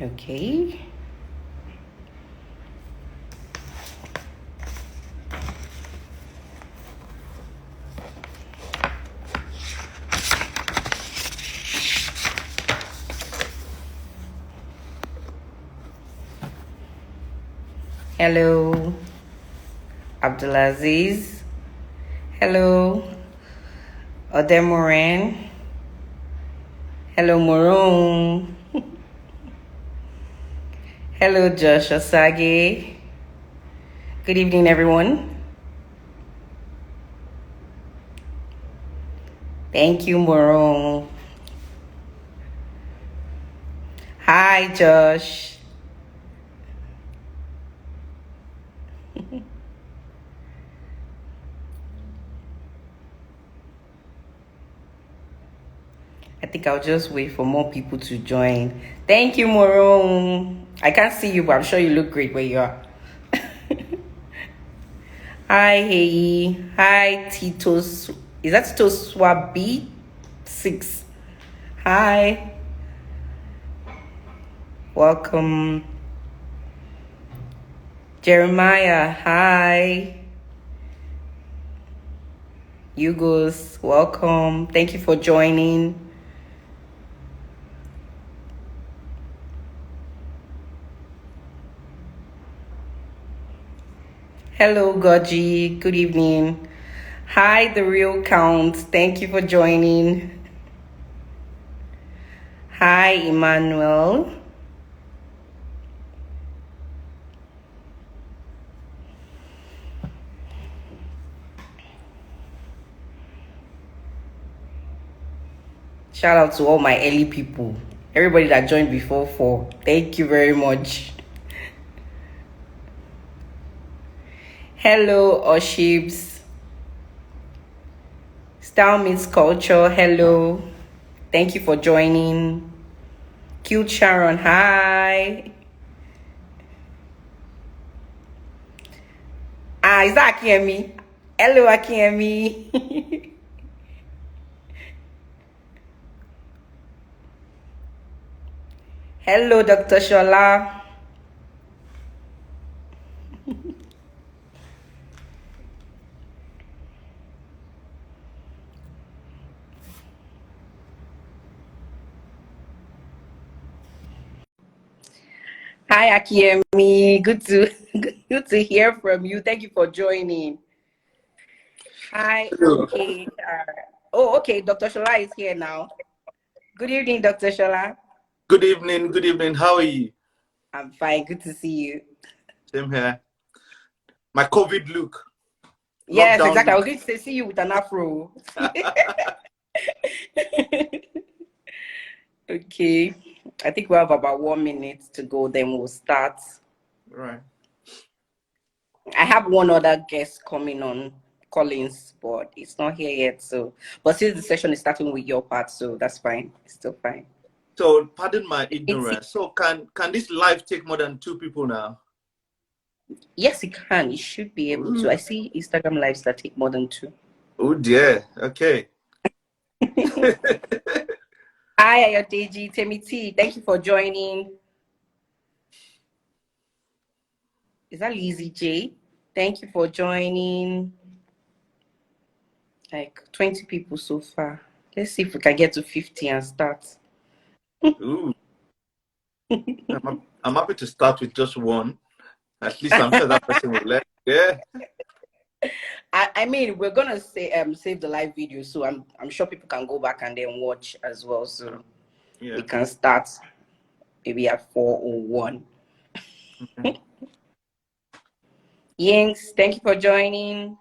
Okay. Hello, Abdulaziz. Hello, Odemoran. Hello, Morone. Hello, Josh Osage. Good evening, everyone. Thank you, Morone. Hi, Josh. I think I'll just wait for more people to join. Thank you, Morone. I can't see you, but I'm sure you look great where you are. Hi, hey. Hi, Titos. Is that Tito Swabi? 6. Hi. Welcome. Jeremiah, hi. Yugos, welcome. Thank you for joining. Hello, Goji. Good evening. Hi, The Real Count. Thank you for joining. Hi, Emmanuel. Shout out to all my early people. Everybody that joined before 4. Thank you very much. Hello, Oshibs. Style meets culture. Hello. Thank you for joining. Cute Sharon, hi. Is that Akiemi? Hello, Akiemi. Hello, Dr. Shola. Hi, Akiemi. Good to hear from you. Thank you for joining. Hi, okay. Okay. Dr. Shola is here now. Good evening, Dr. Shola. Good evening. Good evening. How are you? I'm fine. Good to see you. Same here. My COVID look. Yes, Lockdown exactly. I was look. going to say, see you with an afro. Okay. I think we have about 1 minute to go, then we'll start. Right. I have one other guest coming on, Collins, but it's not here yet. So, but since the session is starting with your part, so that's fine. It's still fine. So, pardon my It's ignorance. So, can this live take more than 2 people now? Yes, it can. It should be able to. I see Instagram lives that take more than 2. Oh dear. Okay. Hi, Ayodeji, Temi T. Thank you for joining. Is that Lizzie J? Thank you for joining. Like 20 people so far. Let's see if we can get to 50 and start. Ooh. I'm happy to start with just one. At least I'm sure that person will let. Yeah. I mean, we're gonna say save the live video, so I'm sure people can go back and then watch as well. So Yeah. we can start maybe at 4:01. Okay. Yinks, thank you for joining.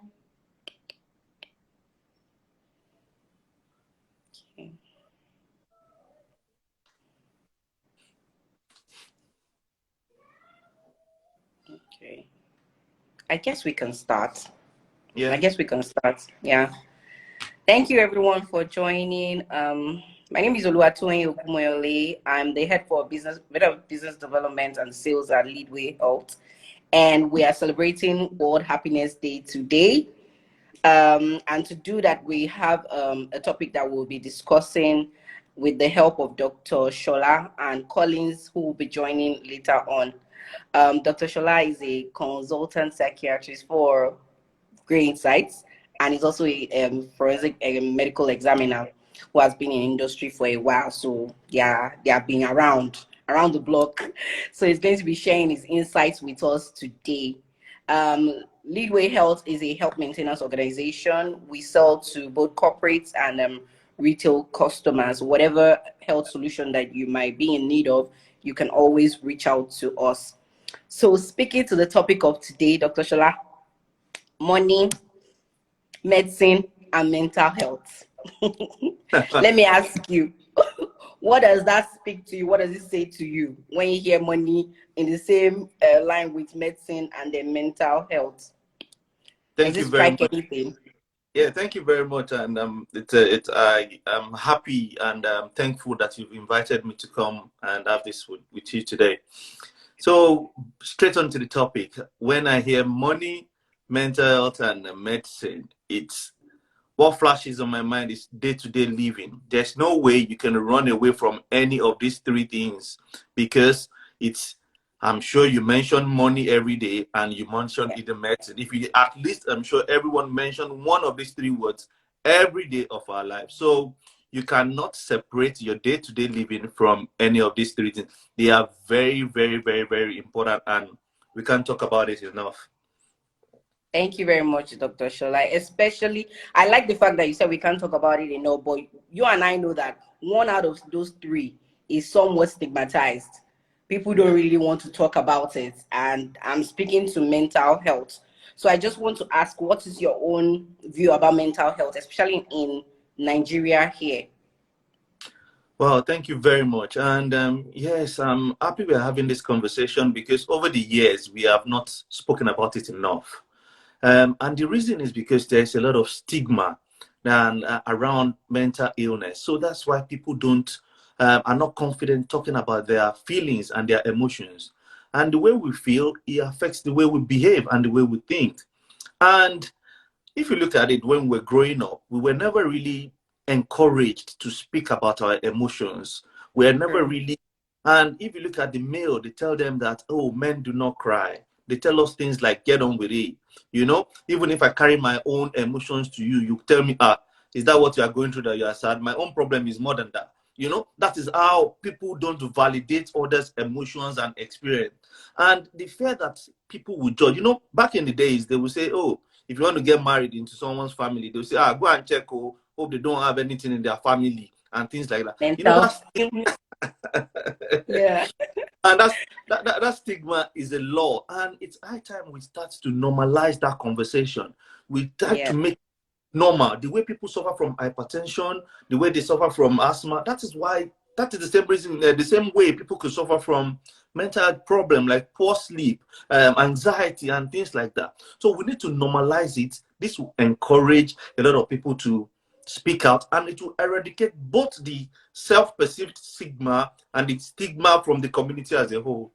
Okay. Okay. I guess we can start. Yeah. I guess we can start. Yeah. Thank you everyone for joining. My name is Oluwatoyin. I'm the head of business development and sales at Leadway Health, and we are celebrating World Happiness Day today. And to do that, we have a topic that we'll be discussing with the help of Dr. Shola and Collins, who will be joining later on. Dr. Shola is a consultant psychiatrist for Great Insights, and is also a forensic medical examiner who has been in industry for a while. So yeah, they have been around the block. So he's going to be sharing his insights with us today. Leadway Health is a health maintenance organization. We sell to both corporates and retail customers. Whatever health solution that you might be in need of, you can always reach out to us. So speaking to the topic of today, Dr. Shola, money, medicine, and mental health. Let me ask you, what does that speak to you? What does it say to you when you hear money in the same line with medicine and then mental health? Does Thank it you very strike much. anything? Yeah, thank you very much. And I'm happy and thankful that you've invited me to come and have this with you today. So straight on to the topic. When I hear money, mental health, and medicine, it's what flashes on my mind is day-to-day living. There's no way you can run away from any of these three things because it's, I'm sure you mention money every day and you mention Yeah. either medicine. If you at least, I'm sure everyone mentioned one of these three words every day of our life. So you cannot separate your day-to-day living from any of these three things. They are very, very, very, very important and we can't talk about it enough. Thank you very much, Dr. Shola. Especially, I like the fact that you said we can't talk about it enough, but you and I know that one out of those three is somewhat stigmatized. People don't really want to talk about it, and I'm speaking to mental health. So I just want to ask, what is your own view about mental health, especially in Nigeria here? Well, thank you very much. And yes, I'm happy we're having this conversation because over the years, we have not spoken about it enough. And the reason is because there's a lot of stigma and, around mental illness. So that's why people are not confident talking about their feelings and their emotions. And the way we feel, it affects the way we behave and the way we think. And if you look at it, when we're growing up, we were never really encouraged to speak about our emotions. We're never True. really, and if you look at the male, they tell them that, oh, men do not cry. They tell us things like, get on with it. You know, even if I carry my own emotions to you, you tell me, is that what you are going through that you are sad? My own problem is more than that. You know, that is how people don't validate others' emotions and experience. And the fear that people will judge, you know, back in the days, they will say, oh, if you want to get married into someone's family, they'll say, go and check, oh, hope they don't have anything in their family and things like that. You know, Mental. that's Yeah. and that stigma is a law. And it's high time we start to normalize that conversation. We try Yeah. to make normal the way people suffer from hypertension, the way they suffer from asthma. That is why, that is the same reason, the same way people could suffer from mental health problem like poor sleep, anxiety, and things like that. So we need to normalize it. This will encourage a lot of people to speak out, and it will eradicate both the self-perceived stigma and the stigma from the community as a whole.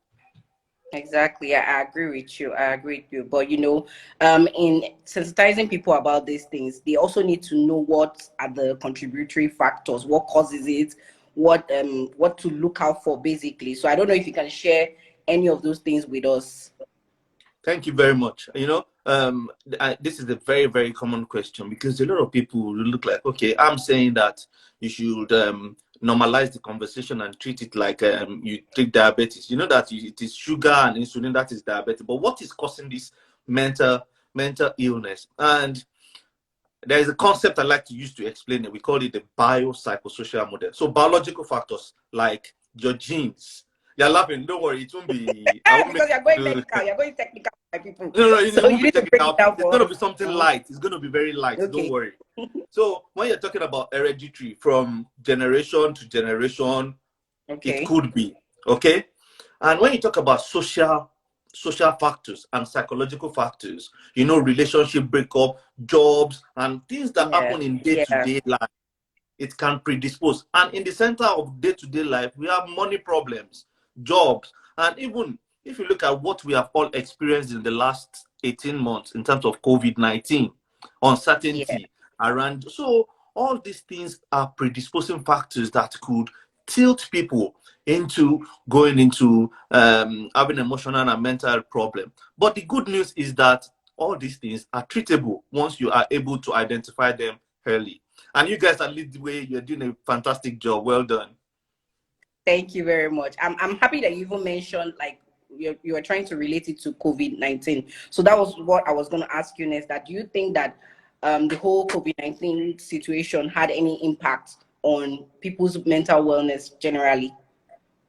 Exactly. I agree with you. I agree with you. But in sensitizing people about these things, they also need to know what are the contributory factors, what causes it, what to look out for basically. So I don't know if you can share any of those things with us. Thank you very much. You know, this is a very, very common question because a lot of people will look like, okay, I'm saying that you should normalize the conversation and treat it like you treat diabetes. You know that it is sugar and insulin that is diabetes. But what is causing this mental mental illness? And there is a concept I like to use to explain it. We call it the biopsychosocial model. So biological factors like your genes. You're laughing. Don't worry. It won't be. I won't make Because you're going it. medical, you're going technical by people. No, no, it So won't you be need to break it technical. down It's for going to us. be something Mhm. light. It's going to be very light. Don't Okay. worry. So when you're talking about hereditary from generation to generation, it Okay. could be, okay? And when you talk about social factors and psychological factors, you know, relationship breakup, jobs, and things that Yeah. happen in Yeah. day-to-day life, it can predispose. And in the center of day-to-day life, we have money problems, jobs, and even if you look at what we have all experienced in the last 18 months in terms of COVID-19, uncertainty around. So all these things are predisposing factors that could tilt people into going into having emotional and mental problem. But the good news is that all these things are treatable once you are able to identify them early. And you guys at Leadway, you're doing a fantastic job. Well done. Thank you very much. I'm happy that you even mentioned like you were trying to relate it to COVID-19. So that was what I was going to ask you next. That do you think that the whole COVID-19 situation had any impact on people's mental wellness generally?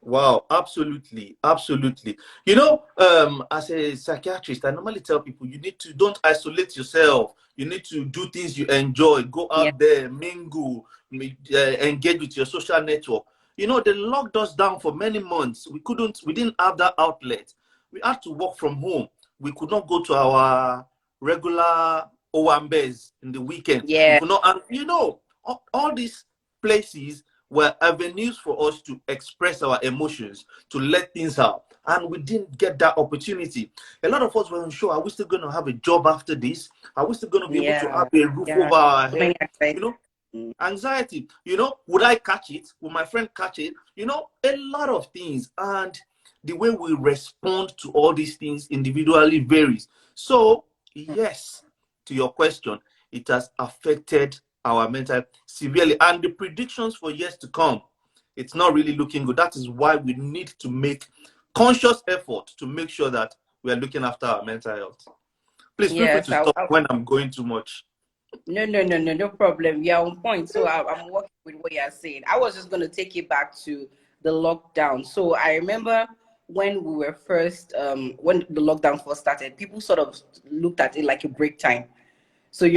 Wow, absolutely, absolutely. As a psychiatrist, I normally tell people you need to don't isolate yourself. You need to do things you enjoy. Go Yeah. out there, mingle, engage with your social network. They locked us down for many months. We didn't have that outlet. We had to work from home. We could not go to our regular Owambes in the weekend. We Yeah. could not, and all these places were avenues for us to express our emotions, to let things out. And we didn't get that opportunity. A lot of us were unsure, are we still going to have a job after this? Are we still going to be able to Yeah. have a roof Yeah. over our So many head? aspects. Mm. Anxiety, would I catch it? Would my friend catch it? A lot of things. And the way we respond to all these things individually varies. So, yes, to your question, it has affected our mental severely. And the predictions for years to come, it's not really looking good. That is why we need to make conscious effort to make sure that we are looking after our mental health. Please feel free Yes. to stop when I'm going too much. No problem. You're on point. So I'm working with what you're saying. I was just going to take it back to the lockdown. So I remember when we were first, when the lockdown first started, people sort of looked at it like a break time. So,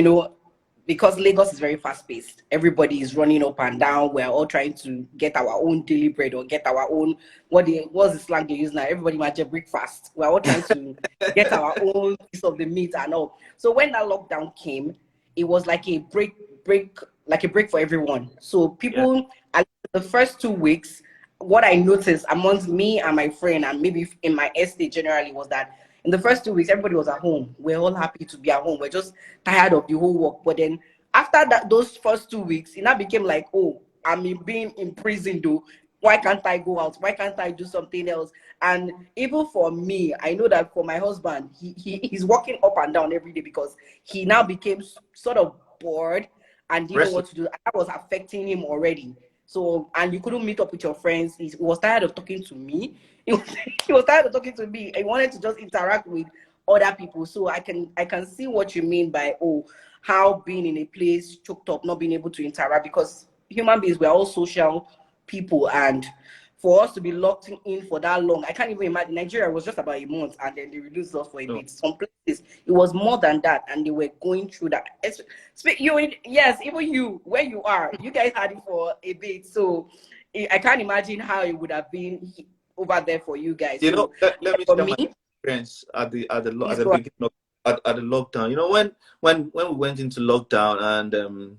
because Lagos is very fast paced, everybody is running up and down. We're all trying to get our own daily bread or get our own, what's the slang they use now? Everybody might just breakfast. We're all trying to get our own piece of the meat and all. So when that lockdown came, it was like a like a break for everyone. So Yeah. people, at the first 2 weeks, what I noticed amongst me and my friend, and maybe in my estate generally, was that in the first 2 weeks, everybody was at home. We're all happy to be at home. We're just tired of the whole work. But then after that, those first 2 weeks, it now became like, oh, I'm being imprisoned though. Why can't I go out? Why can't I do something else? And even for me, I know that for my husband, he's walking up and down every day because he now became sort of bored and didn't know Restless. what to do. That was affecting him already. So, and you couldn't meet up with your friends. He was tired of talking to me. He was, he was tired of talking to me. He wanted to just interact with other people. So I can see what you mean by, oh, how being in a place choked up, not being able to interact, because human beings, we're all social people, and for us to be locked in for that long, I can't even imagine. Nigeria was just about a month and then they reduced us for a No. bit. Some places it was more than that, and they were going through that. Yes, even you, where you are, you guys had it for a bit. So I can't imagine how it would have been over there for you guys. So Let me for share my me, experience at please the go ahead. beginning of at the lockdown. When we went into lockdown, and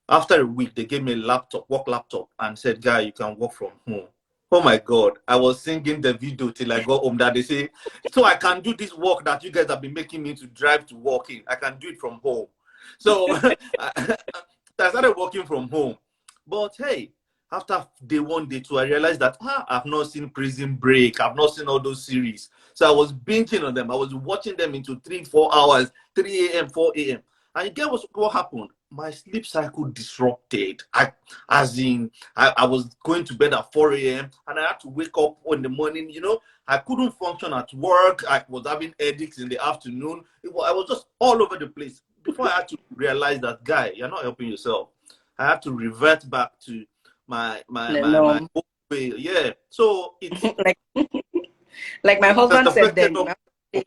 after a week they gave me a work laptop, and said, "Guy, you can work from home." Oh my God! I was singing the video till I got home. That they say, so I can do this work that you guys have been making me to drive to work in. I can do it from home. So I started working from home. But hey, after day one, day two, I realized that I've not seen Prison Break. I've not seen all those series. So I was binging on them. I was watching them into 3, 4 hours, 3 a.m., 4 a.m. And you get what happened? My sleep cycle disrupted. I was going to bed at 4 a.m. and I had to wake up in the morning. I couldn't function at work. I was having headaches in the afternoon. I was just all over the place. Before I had to realize that, guy, you're not helping yourself. I have to revert back to my No, old way. Yeah. So it's like like my it has husband said affected then. us. He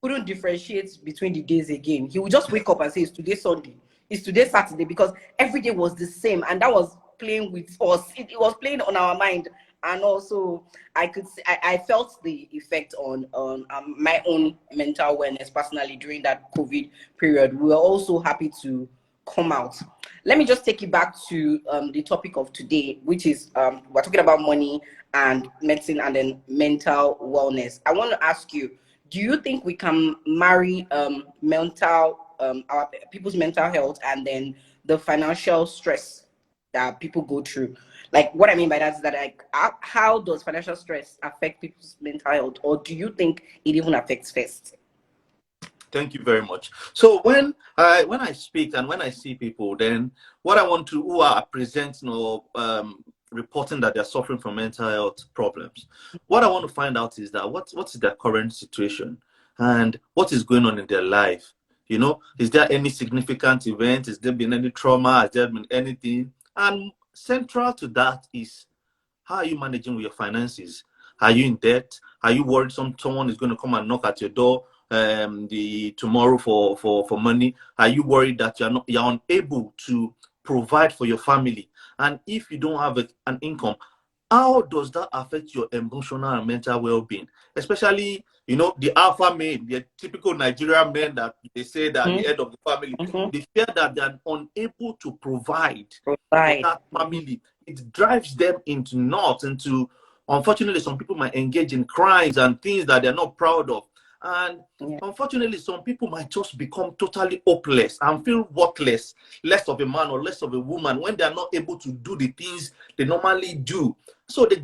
couldn't differentiate between the days again. He would just wake up and say, it's today Sunday, it's today Saturday, because every day was the same. And that was playing with us. It was playing on our mind. And also, I could see, I felt the effect on my own mental wellness personally during that COVID period. We were also happy to come out. Let me just take you back to the topic of today, which is we're talking about money and medicine and then mental wellness. I want to ask you, do you think we can marry mental our people's mental health and then the financial stress that people go through. Like what I mean by that is that like how does financial stress affect people's mental health, or do you think it even affects first? Thank you very much. So when I speak and when I see people, then what I want to who are presenting or reporting that they're suffering from mental health problems, what I want to find out is that what's their current situation and what is going on in their life. You know, is there any significant event? Has there been any trauma? Has there been anything? And central to that is, how are you managing with your finances? Are you in debt? Are you worried someone is going to come and knock at your door the tomorrow for money? Are you worried that you're unable to provide for your family? And if you don't have an income, how does that affect your emotional and mental well-being? Especially, you know, the alpha men, the typical Nigerian men that they say that the head of the family, they fear that they're unable to provide for that family. It drives them into knots, into, unfortunately, some people might engage in crimes and things that they're not proud of. And unfortunately, some people might just become totally hopeless and feel worthless, less of a man or less of a woman, when they're not able to do the things they normally do. So they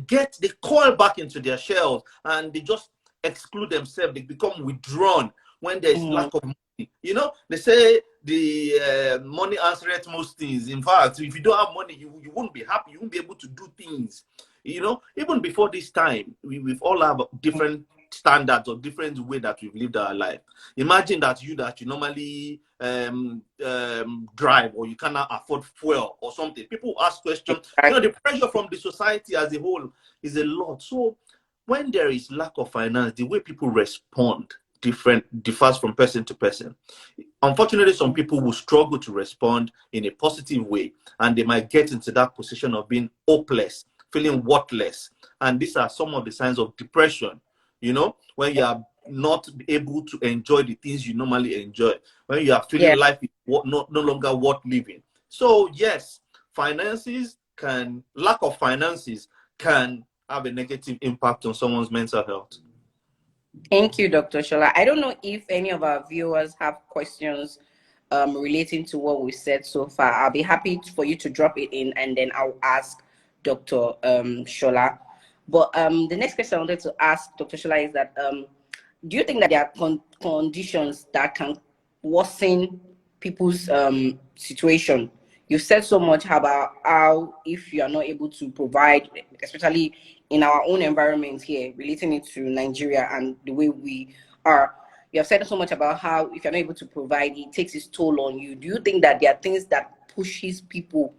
coil back into their shells and they just exclude themselves. They become withdrawn when there's lack of money. You know, they say the money answers most things. In fact, if you don't have money, you won't be happy. You won't be able to do things. You know, even before this time, we've all have different standards or different way that we've lived our life. Imagine that you normally drive, or you cannot afford fuel or something. People ask questions. You know, the pressure from the society as a whole is a lot. So when there is lack of finance, the way people respond differs from person to person. Unfortunately, some people will struggle to respond in a positive way, and they might get into that position of being hopeless, feeling worthless. And these are some of the signs of depression. You know, when you are not able to enjoy the things you normally enjoy, when you are feeling life is no longer worth living. So yes, lack of finances can have a negative impact on someone's mental health. Thank you, Dr. Shola. I don't know if any of our viewers have questions relating to what we said so far. I'll be happy for you to drop it in, and then I'll ask Dr. Shola. But the next question I wanted to ask Dr. Shola is that do you think that there are conditions that can worsen people's situation? You've said so much about how if you are not able to provide, especially in our own environment here, relating it to Nigeria and the way we are. You have said so much about how if you're not able to provide, it takes its toll on you. Do you think that there are things that pushes people,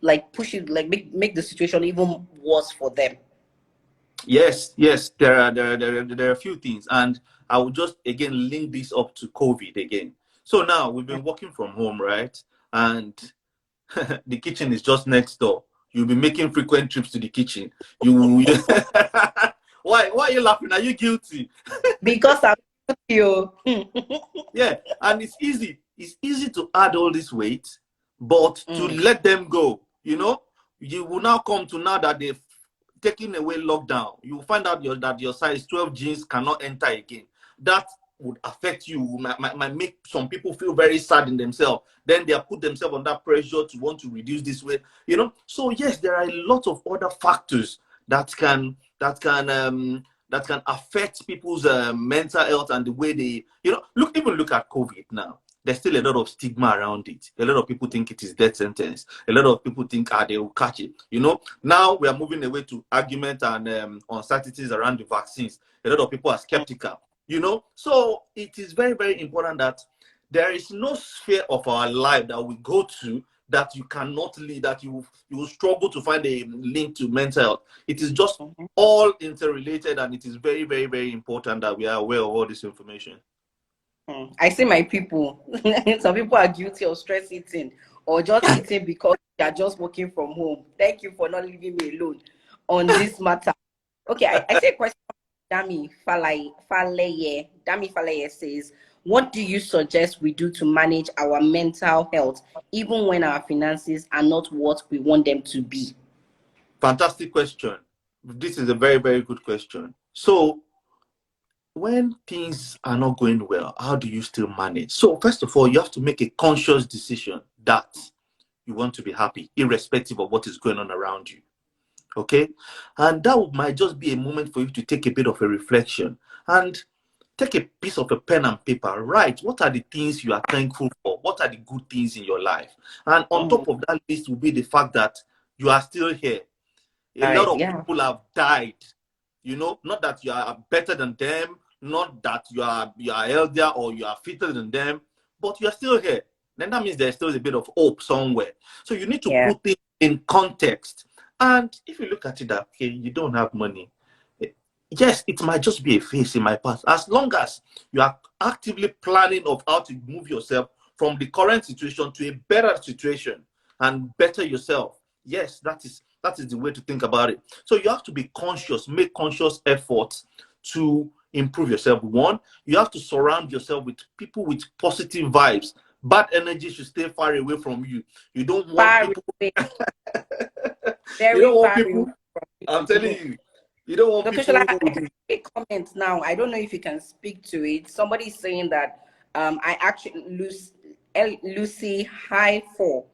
make the situation even worse for them? Yes, there are a few things, and I will just again link this up to COVID again. So now we've been working from home, right? And the kitchen is just next door. You'll be making frequent trips to the kitchen. Why are you laughing? Are you guilty? Because I'm you. Yeah, and it's easy to add all this weight, but to let them go, you know, you will now come to, now that they've taken away lockdown, you will find out that your size 12 jeans cannot enter again. That would affect you, might make some people feel very sad in themselves. Then they put themselves under pressure to want to reduce this weight, you know. So yes, there are a lot of other factors that can affect people's mental health and the way they, you know, look at COVID now. There's still a lot of stigma around it. A lot of people think it is death sentence. A lot of people think they will catch it. You know, now we are moving away to argument and uncertainties around the vaccines. A lot of people are skeptical. You know, so it is very, very important that there is no sphere of our life that we go to that you cannot lead, that you will struggle to find a link to mental health. It is just all interrelated, and it is very, very, very important that we are aware of all this information. I see my people. Some people are guilty of stress eating or just eating because they are just working from home. Thank you for not leaving me alone on this matter. Okay, I see a question. Dami Faleye. Dami Faleye says, what do you suggest we do to manage our mental health, even when our finances are not what we want them to be? Fantastic question. This is a very, very good question. So when things are not going well, how do you still manage? So first of all, you have to make a conscious decision that you want to be happy, irrespective of what is going on around you. Okay? And that might just be a moment for you to take a bit of a reflection and take a piece of a pen and paper. Write what are the things you are thankful for? What are the good things in your life? And on top of that list will be the fact that you are still here. A lot of people have died. You know, not that you are better than them, not that you are healthier or you are fitter than them, but you are still here. Then that means there's still a bit of hope somewhere. So you need to put things in context. And if you look at it that, okay, you don't have money. Yes, it might just be a phase in my past. As long as you are actively planning of how to move yourself from the current situation to a better situation and better yourself, yes, that is the way to think about it. So you have to be conscious, make conscious efforts to improve yourself. One, you have to surround yourself with people with positive vibes. Bad energy should stay far away from you. You don't want people. Very you don't want far people. I'm telling you. You don't want Dr. people. Shola, I can make a comment now. I don't know if you can speak to it. Somebody is saying that I actually Lucy High 4.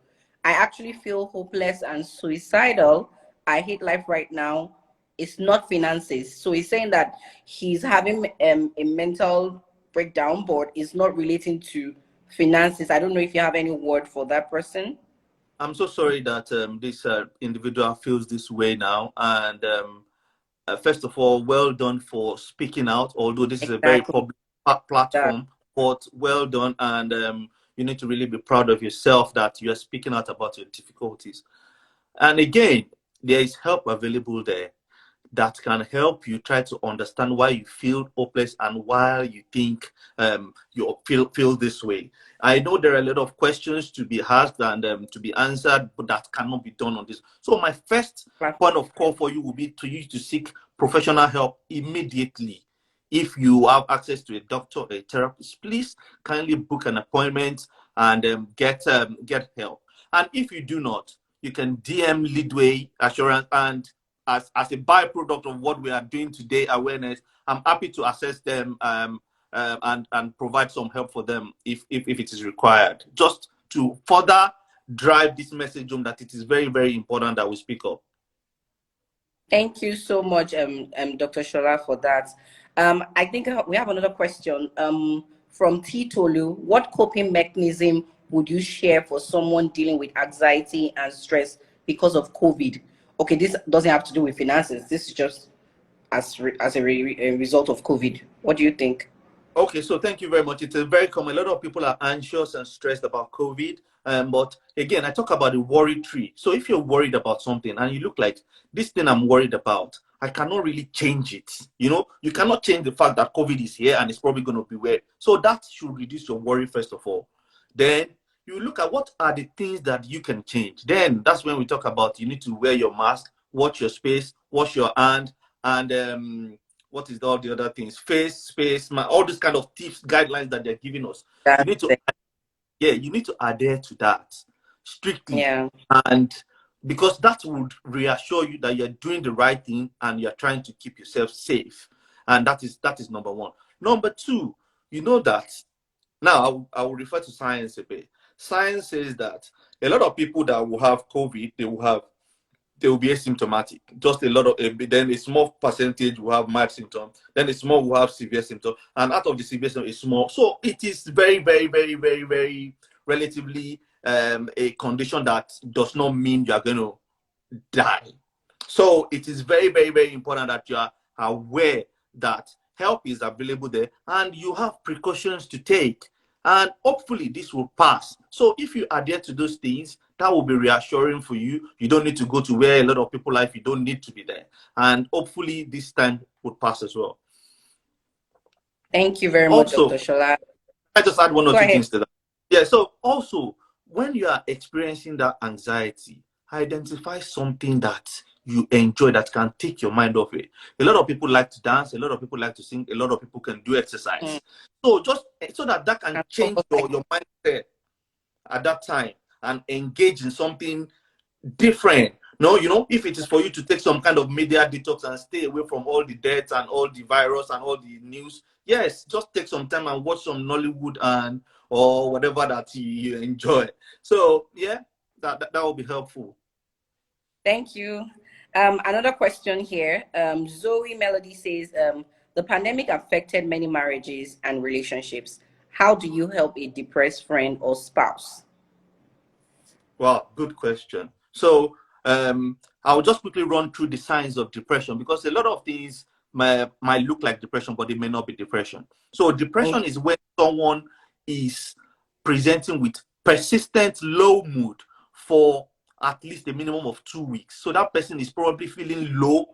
I actually feel hopeless and suicidal. I hate life right now. It's not finances. So he's saying that he's having a mental breakdown, but it's not relating to finances. I don't know if you have any word for that person. I'm so sorry that this individual feels this way now. And first of all, well done for speaking out, although this is a very public platform, but well done. And you need to really be proud of yourself that you are speaking out about your difficulties. And again, there is help available there that can help you try to understand why you feel hopeless and why you think you feel this way. I know there are a lot of questions to be asked and to be answered, but that cannot be done on this. So my first point of call for you will be to you to seek professional help immediately. If you have access to a doctor or a therapist, please kindly book an appointment and get help. And if you do not, you can DM Leadway Assurance, and as a byproduct of what we are doing today, awareness, I'm happy to assess them and provide some help for them if it is required, just to further drive this message home that it is very, very important that we speak up. Thank you so much, Dr. Shola, for that. I think we have another question from T. Tolu. What coping mechanism would you share for someone dealing with anxiety and stress because of COVID? Okay, this doesn't have to do with finances. This is just as a result of COVID. What do you think? Okay, so thank you very much. It's a very common. A lot of people are anxious and stressed about COVID. But again, I talk about the worry tree. So if you're worried about something and you look like this thing I'm worried about, I cannot really change it. You know, you cannot change the fact that COVID is here and it's probably going to be where. So that should reduce your worry, first of all. Then you look at what are the things that you can change. Then that's when we talk about you need to wear your mask, watch your space, wash your hand, and what is all the other things? Face, space, all these kind of tips, guidelines that they're giving us. You need to, you need to adhere to that strictly. And because that would reassure you that you're doing the right thing and you're trying to keep yourself safe. And that is number one. Number two, you know that now I will refer to science a bit. Science says that a lot of people that will have COVID, they will be asymptomatic. Just a lot of, then a small percentage will have mild symptoms. Then a small will have severe symptoms. And out of the severe symptoms, it's small. So it is very, very, very, very, very relatively a condition that does not mean you are going to die. So it is very, very, very important that you are aware that help is available there and you have precautions to take. And hopefully this will pass. So if you adhere to those things, that will be reassuring for you. You don't need to go to where a lot of people are if you don't need to be there. And hopefully this time will pass as well. Thank you very much, Dr. Shola. I just add one or two things to that. Yeah, so also, when you are experiencing that anxiety, identify something that you enjoy that can take your mind off it. A lot of people like to dance, a lot of people like to sing, a lot of people can do exercise. So just so that can change your mindset at that time and engage in something different No, you know, if it is for you to take some kind of media detox and stay away from all the death and all the virus and all the news, yes, just take some time and watch some Nollywood and or whatever that you enjoy. So yeah, that will be helpful. Thank you. Another question here. Zoe Melody says, the pandemic affected many marriages and relationships. How do you help a depressed friend or spouse? Well, good question. So I'll just quickly run through the signs of depression because a lot of things might look like depression, but it may not be depression. So depression Okay. is when someone is presenting with persistent low mood for at least a minimum of 2 weeks. So that person is probably feeling low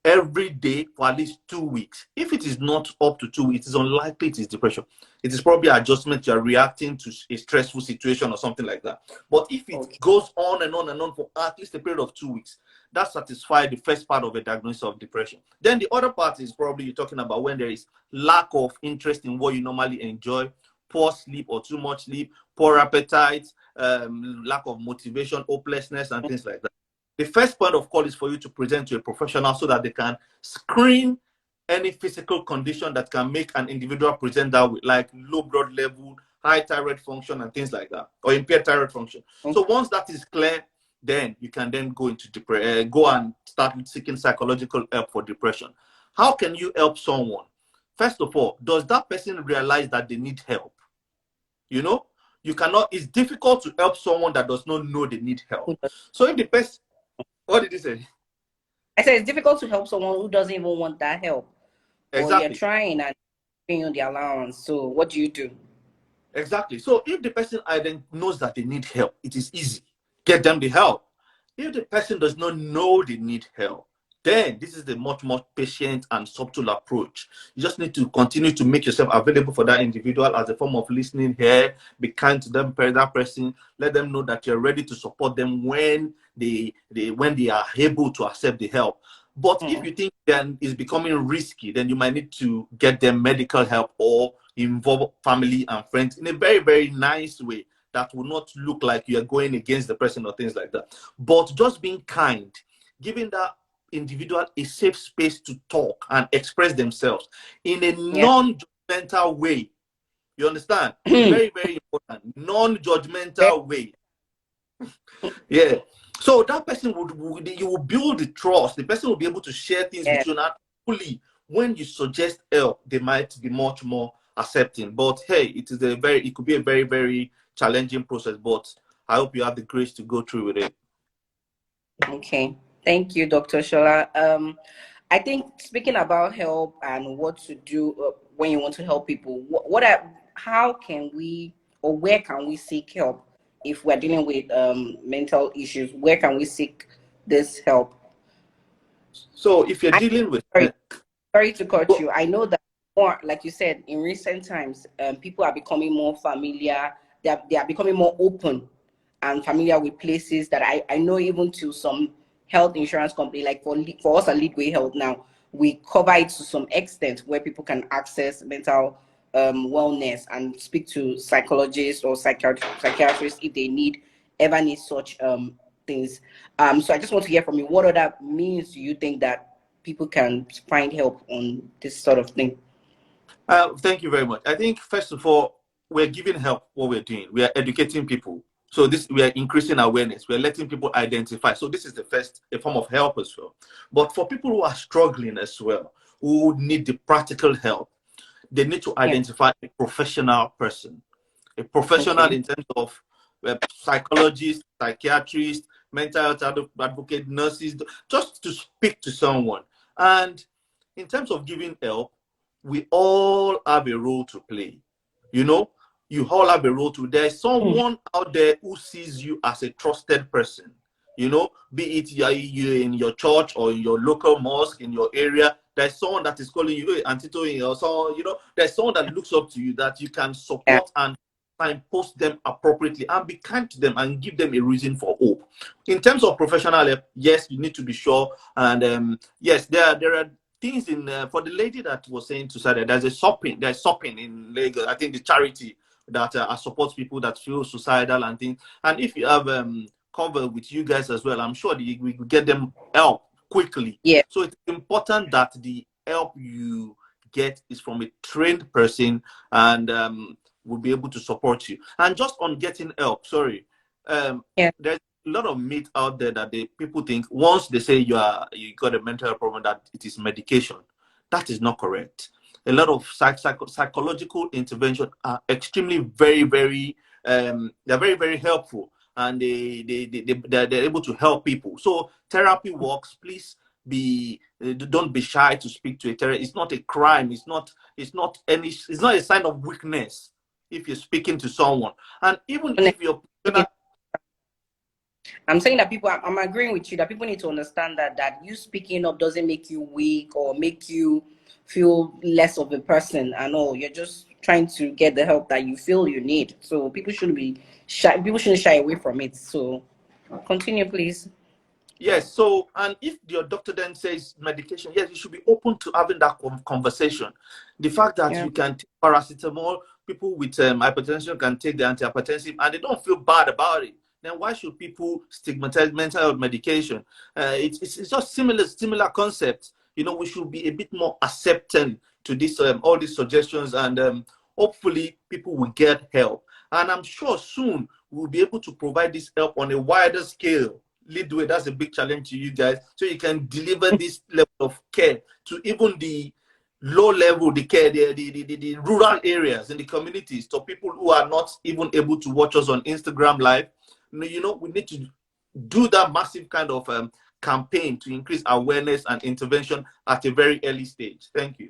every day for at least 2 weeks. If it is not up to 2 weeks, it's unlikely it is depression. It is probably adjustment. You are reacting to a stressful situation or something like that. But if it Okay. goes on and on and on for at least a period of 2 weeks, that satisfies the first part of a diagnosis of depression. Then the other part is probably you're talking about when there is lack of interest in what you normally enjoy, poor sleep or too much sleep, poor appetite, lack of motivation, hopelessness, and things like that. The first point of call is for you to present to a professional so that they can screen any physical condition that can make an individual present that way, like low blood level, high thyroid function, and things like that, or impaired thyroid function. So once that is clear, then you can then go into go and start seeking psychological help for depression. How can you help someone? First of all, does that person realize that they need help? You know, you cannot. It's difficult to help someone that does not know they need help. So if the person, what did he say? I said it's difficult to help someone who doesn't even want that help, but you're Exactly. trying and paying on the allowance. So what do you do? Exactly. So if the person knows that they need help, it is easy. Get them the help. If the person does not know they need help, then this is a much more patient and subtle approach. You just need to continue to make yourself available for that individual as a form of listening here. Be kind to them, that person. Let them know that you're ready to support them when they are able to accept the help. But if you think then it's becoming risky, then you might need to get them medical help or involve family and friends in a very, very nice way that will not look like you are going against the person or things like that. But just being kind, giving that individual a safe space to talk and express themselves in a Yeah. non-judgmental way. You understand? It's very, very important. Non-judgmental way. Yeah. So that person you will build the trust. The person will be able to share things Yeah. with you. Not fully. When you suggest help, they might be much more accepting. But hey, it could be a very, very challenging process. But I hope you have the grace to go through with it. Okay. Thank you, Dr. Shola. I think speaking about help and what to do when you want to help people, how can we or where can we seek help if we're dealing with mental issues? Where can we seek this help? So if you're dealing with Sorry to cut you. I know that more, like you said, in recent times, people are becoming more familiar. They are becoming more open and familiar with places that I know even to some health insurance company, like for us at Leadway Health now, we cover it to some extent where people can access mental wellness and speak to psychologists or psychiatrists if they ever need such things. So I just want to hear from you. What other means do you think that people can find help on this sort of thing? Thank you very much. I think first of all, we're giving help what we're doing. We are educating people. So we are increasing awareness. We're letting people identify. So this is a form of help as well. But for people who are struggling as well, who need the practical help, they need to Yeah. identify a professional person. A professional Okay. in terms of psychologists, psychiatrists, mental health advocate, nurses, just to speak to someone. And in terms of giving help, we all have a role to play. You know, you all have a role to. There's someone out there who sees you as a trusted person. You know, be it you in your church or in your local mosque in your area. There's someone that is calling you, hey, Antito, or so. You know, there's someone that looks up to you that you can Yeah. support and signpost them appropriately and be kind to them and give them a reason for hope. In terms of professional help, yes, you need to be sure. And yes, there are things in for the lady that was saying to Sada, there's shopping in Lagos. I think the charity that supports people that feel suicidal and things. And if you have cover with you guys as well, I'm sure we will get them help quickly. Yeah. So it's important that the help you get is from a trained person, and will be able to support you. And just on getting help, sorry, Yeah. there's a lot of myth out there that people think once they say you got a mental health problem that it is medication. That is not correct. A lot of psychological intervention are extremely they're very helpful, and they're able to help people. So therapy works. Please don't be shy to speak to a therapist. It's not a crime. It's not a sign of weakness if you're speaking to someone. And even if you're I'm saying that I'm agreeing with you that people need to understand that you speaking up doesn't make you weak or make you feel less of a person. I know you're just trying to get the help that you feel you need. So people shouldn't be shy. People shouldn't shy away from it. So continue, please. Yes. So, and if your doctor then says medication, yes, you should be open to having that conversation. The fact that Yeah. you can take paracetamol, people with hypertension can take the antihypertensive, and they don't feel bad about it. Then why should people stigmatize mental health medication? It's just similar concepts. You know, we should be a bit more accepting to this all these suggestions, and hopefully people will get help. And I'm sure soon we'll be able to provide this help on a wider scale. Leadway, that's a big challenge to you guys. So you can deliver this level of care to even the low level, the care, the rural areas in the communities, to people who are not even able to watch us on Instagram Live. You know, we need to do that massive kind of campaign to increase awareness and intervention at a very early stage. Thank you.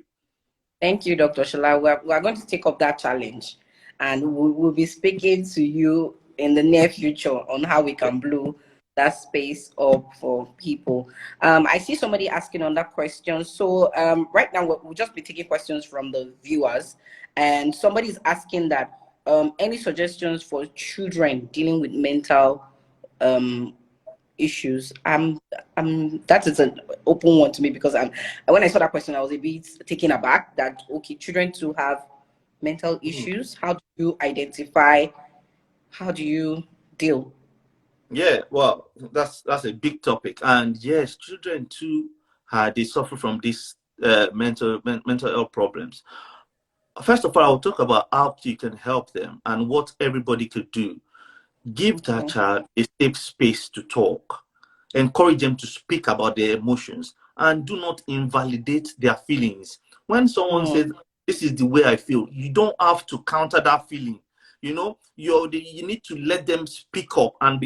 Thank you, Dr. Shola. We're going to take up that challenge, and we'll be speaking to you in the near future on how we can blow that space up for people. I see somebody asking on that question. So right now we'll just be taking questions from the viewers, and somebody's asking that any suggestions for children dealing with mental issues. That is an open one to me because when I saw that question, I was a bit taken aback that okay, children to have mental issues. How do you identify? How do you deal? Yeah, well, that's a big topic, and yes, children too, they suffer from these mental health problems. First of all, I'll talk about how you can help them and what everybody could do. Give that Okay. child a safe space to talk. Encourage them to speak about their emotions, and do not invalidate their feelings. When someone Mm, says, "This is the way I feel," you don't have to counter that feeling. You know, you need to let them speak up and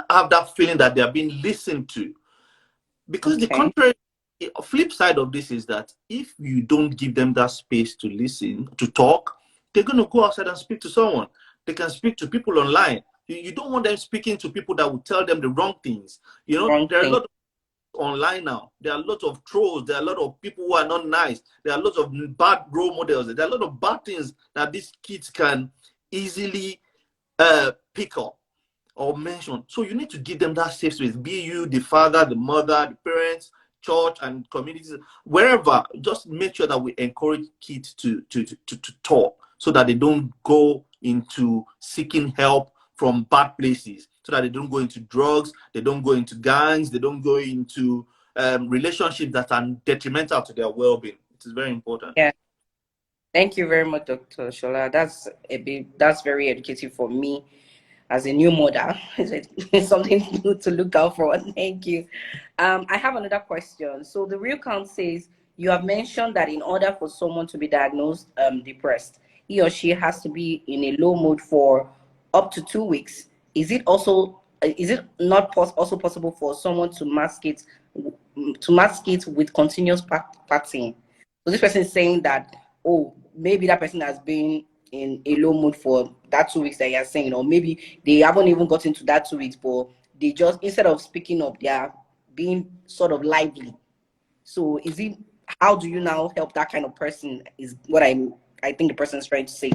have that feeling that they are being listened to. Because the okay. contrary, flip side of this is that if you don't give them that space to listen, to talk, they're going to go outside and speak to someone. They can speak to people online. You don't want them speaking to people that will tell them the wrong things. You know, Wrong there are a thing. lot of online now. There are a lot of trolls. There are a lot of people who are not nice. There are lots of bad role models. There are a lot of bad things that these kids can easily pick up or mention. So you need to give them that safe space. Be you the father, the mother, the parents, church, and communities, wherever. Just make sure that we encourage kids to talk, so that they don't go into seeking help from bad places, so that they don't go into drugs, they don't go into gangs, they don't go into relationships that are detrimental to their well-being. It is very important. Yeah. Thank you very much, Dr. Shola. That's very educative for me as a new mother. It's something good to look out for. Thank you. I have another question. So the real count says you have mentioned that in order for someone to be diagnosed depressed, he or she has to be in a low mood for up to 2 weeks. Is it not also possible for someone to mask it with continuous partying? So this person is saying that, oh, maybe that person has been in a low mood for that 2 weeks that you're saying, or maybe they haven't even gotten to that 2 weeks, but they just, instead of speaking up, they are being sort of lively. So how do you now help that kind of person is what I think the person is trying to say.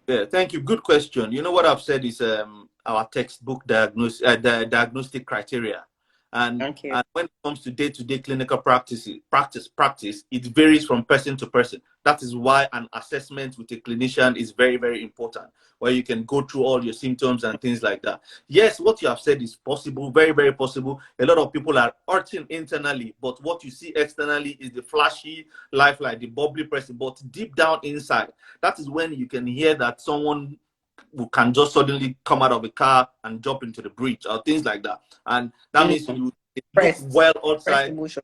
Yeah, thank you. Good question. You know what I've said is our textbook diagnostic criteria. And Okay. and when it comes to day-to-day clinical practice, it varies from person to person. That is why an assessment with a clinician is very, very important, where you can go through all your symptoms and things like that. Yes, what you have said is possible, very, very possible. A lot of people are hurting internally, but what you see externally is the flashy life, like the bubbly person. But deep down inside, that is when you can hear that someone who can just suddenly come out of a car and jump into the bridge or things like that. And that means you look Pressed. well Pressed outside. emotion.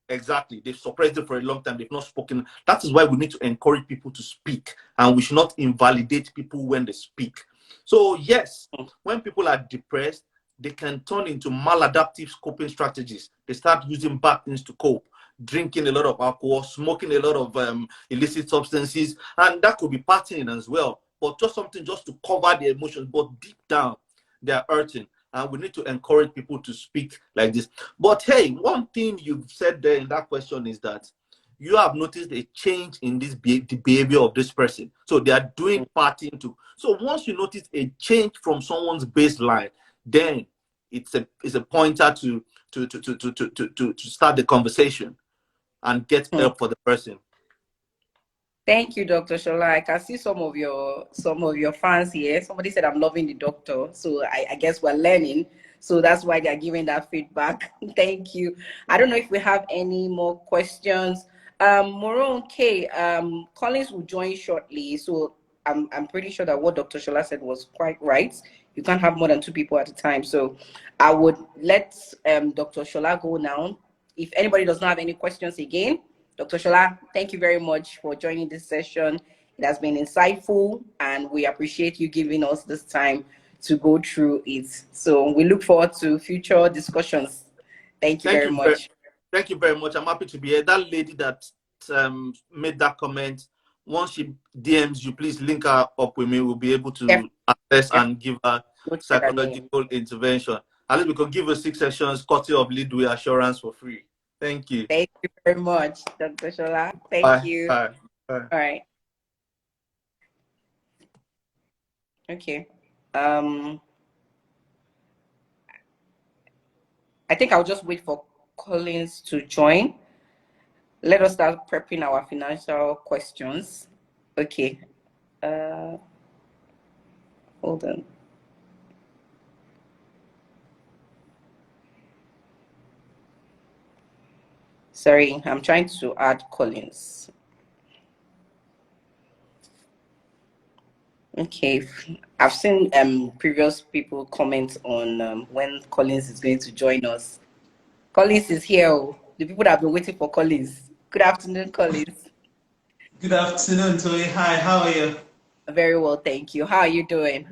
Exactly. They've suppressed it for a long time. They've not spoken. That is why we need to encourage people to speak, and we should not invalidate people when they speak. So, yes, when people are depressed, they can turn into maladaptive coping strategies. They start using bad things to cope, drinking a lot of alcohol, smoking a lot of illicit substances, and that could be partying as well. But just something just to cover their emotions. But deep down, they are hurting. And we need to encourage people to speak like this. But hey, one thing you've said there in that question is that you have noticed a change in this the behavior of this person. So they are doing partying too. So once you notice a change from someone's baseline, then it's a pointer to start the conversation and get help for the person. Thank you, Dr. Shola. I can see some of your fans here. Somebody said I'm loving the doctor. So I guess we're learning. So that's why they're giving that feedback. Thank you. I don't know if we have any more questions. Moron K, Collins will join shortly. So I'm pretty sure that what Dr. Shola said was quite right. You can't have more than 2 people at a time. So I would let Dr. Shola go now. If anybody does not have any questions again, Dr. Shola, thank you very much for joining this session. It has been insightful, and we appreciate you giving us this time to go through it. So we look forward to future discussions. Thank you very much. Thank you very much. I'm happy to be here. That lady that made that comment, once she DMs you, please link her up with me. We'll be able to assess and give her psychological intervention. At least we could give her 6 sessions, courtesy of Leadway assurance for free. Thank you. Thank you very much, Dr. Shola. Thank you. Bye. All right. Okay. I think I'll just wait for Collins to join. Let us start prepping our financial questions. Okay. Hold on. Sorry, I'm trying to add Collins. Okay, I've seen previous people comment on when Collins is going to join us. Collins is here. Oh. The people that have been waiting for Collins. Good afternoon, Collins. Good afternoon, Toy. Hi, how are you? Very well, thank you. How are you doing?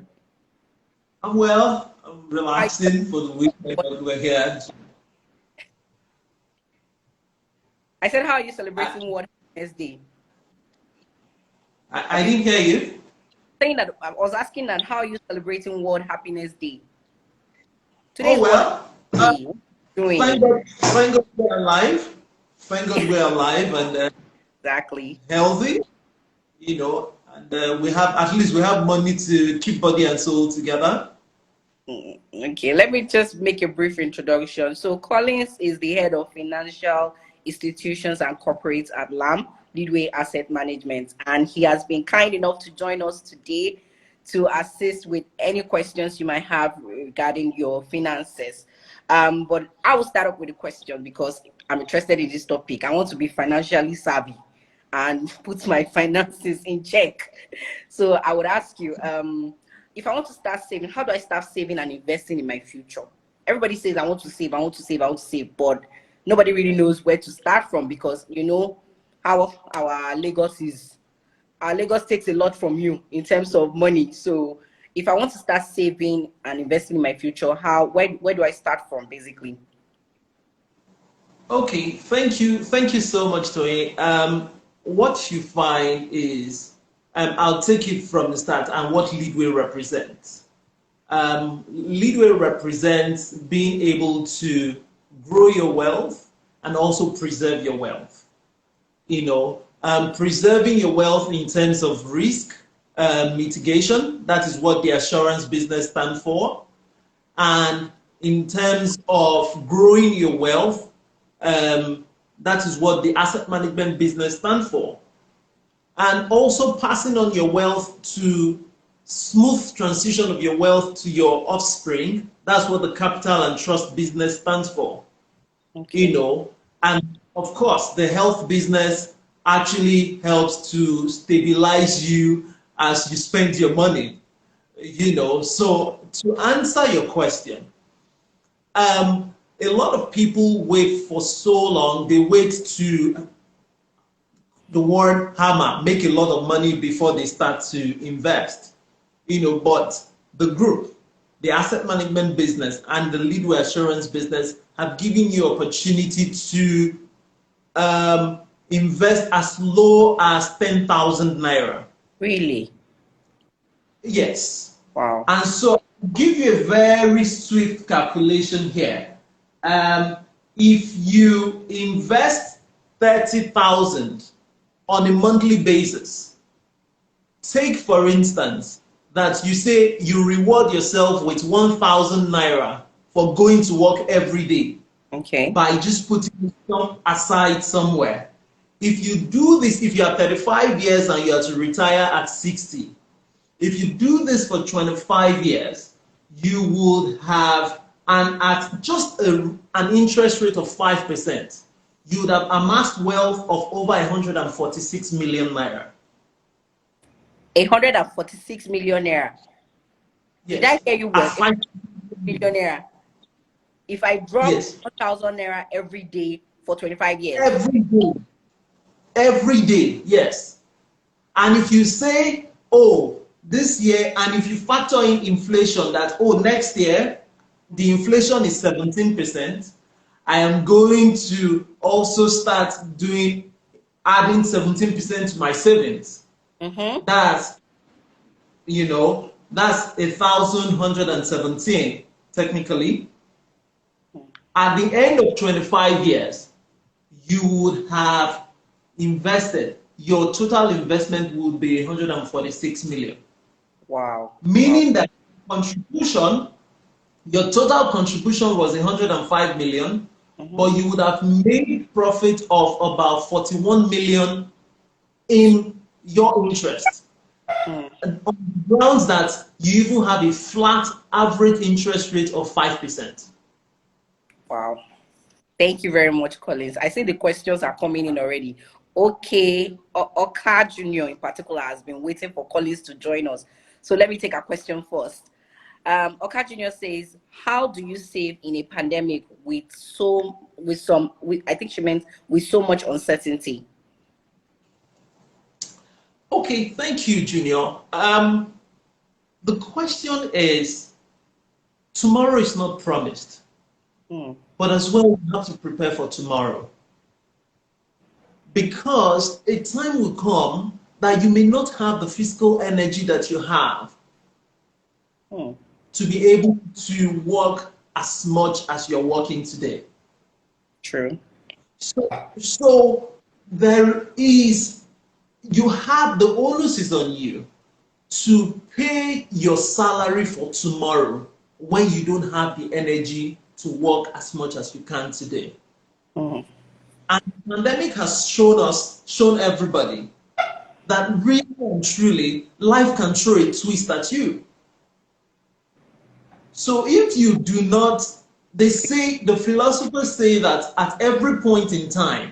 I'm well. I'm relaxing for the weekend, but we're here. I said, how are you celebrating World Happiness Day? I didn't hear you. Saying that I was asking that how are you celebrating World Happiness Day? Today's World Day. Thank God we're alive. Thank God we're alive and exactly healthy. You know, and we have money to keep body and soul together. Okay, let me just make a brief introduction. So Collins is the head of financial institutions and corporates at Leadway Asset Management, and he has been kind enough to join us today to assist with any questions you might have regarding your finances. But I will start up with a question because I'm interested in this topic. I want to be financially savvy and put my finances in check. So I would ask you, if I want to start saving, how do I start saving and investing in my future? Everybody says, I want to save, but nobody really knows where to start from because, you know, how our Lagos is. Our Lagos takes a lot from you in terms of money. So if I want to start saving and investing in my future, where do I start from, basically? Okay, thank you so much, Toye. What you find is, I'll take it from the start and what Leadway represents. Leadway represents being able to grow your wealth and also preserve your wealth. You know, preserving your wealth in terms of risk mitigation, that is what the assurance business stands for. And in terms of growing your wealth. That is what the asset management business stands for. And also passing on your wealth to smooth transition of your wealth to your offspring. That's what the capital and trust business stands for. Okay. And of course, the health business actually helps to stabilize you as you spend your money. So to answer your question, a lot of people wait for so long. They wait to the word hammer, make a lot of money before they start to invest. But the group, the asset management business and the Leadway assurance business have given you opportunity to invest as low as 10,000 naira. Really? Yes. Wow. And so I'll give you a very swift calculation here. If you invest 30,000 on a monthly basis, take for instance that you say you reward yourself with 1,000 naira for going to work every day. Okay. By just putting some aside somewhere. If you do this, if you are 35 years and you are to retire at 60, if you do this for 25 years, you would have, and at just an interest rate of 5%, you would have amassed wealth of over 146 million naira. 146 million naira. Yes. Did I hear you well? At 5 million naira. If I drop yes. 1,000 naira every day for 25 years. Every day. Every day, yes. And if you say, oh, this year, and if you factor in inflation, that, oh, next year, the inflation is 17%, I am going to also start adding 17% to my savings. Mm-hmm. That's 1,117 technically. At the end of 25 years, you would have invested, your total investment would be 146 million. Wow. Meaning that your total contribution was 105 million, but you would have made profit of about 41 million in your interest. On the grounds that you even have a flat average interest rate of 5%. Wow. Thank you very much, Collins. I see the questions are coming in already. Okay, Oka Junior in particular has been waiting for Collins to join us. So let me take a question first. Oka Junior says, how do you save in a pandemic with I think she meant with so much uncertainty? Okay, thank you, Junior. The question is, tomorrow is not promised, but as well, we have to prepare for tomorrow. Because a time will come that you may not have the physical energy that you have to be able to work as much as you're working today. True. So you have the onus is on you to pay your salary for tomorrow when you don't have the energy to work as much as you can today. And the pandemic has shown everybody that really and truly life can throw a twist at you. So if you do not, the philosophers say that at every point in time,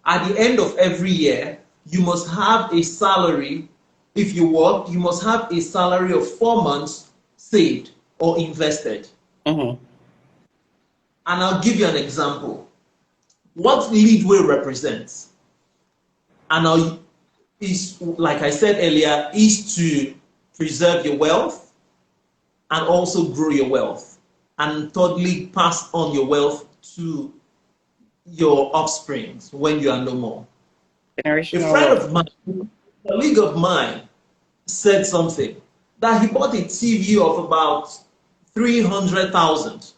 at the end of every year, you must have a salary. If you work, you must have a salary of 4 months saved or invested. And I'll give you an example. What Leadway represents, is, like I said earlier, is to preserve your wealth and also grow your wealth. And thirdly, pass on your wealth to your offsprings when you are no more. A friend of mine, a colleague of mine, said something that he bought a TV of about 300,000.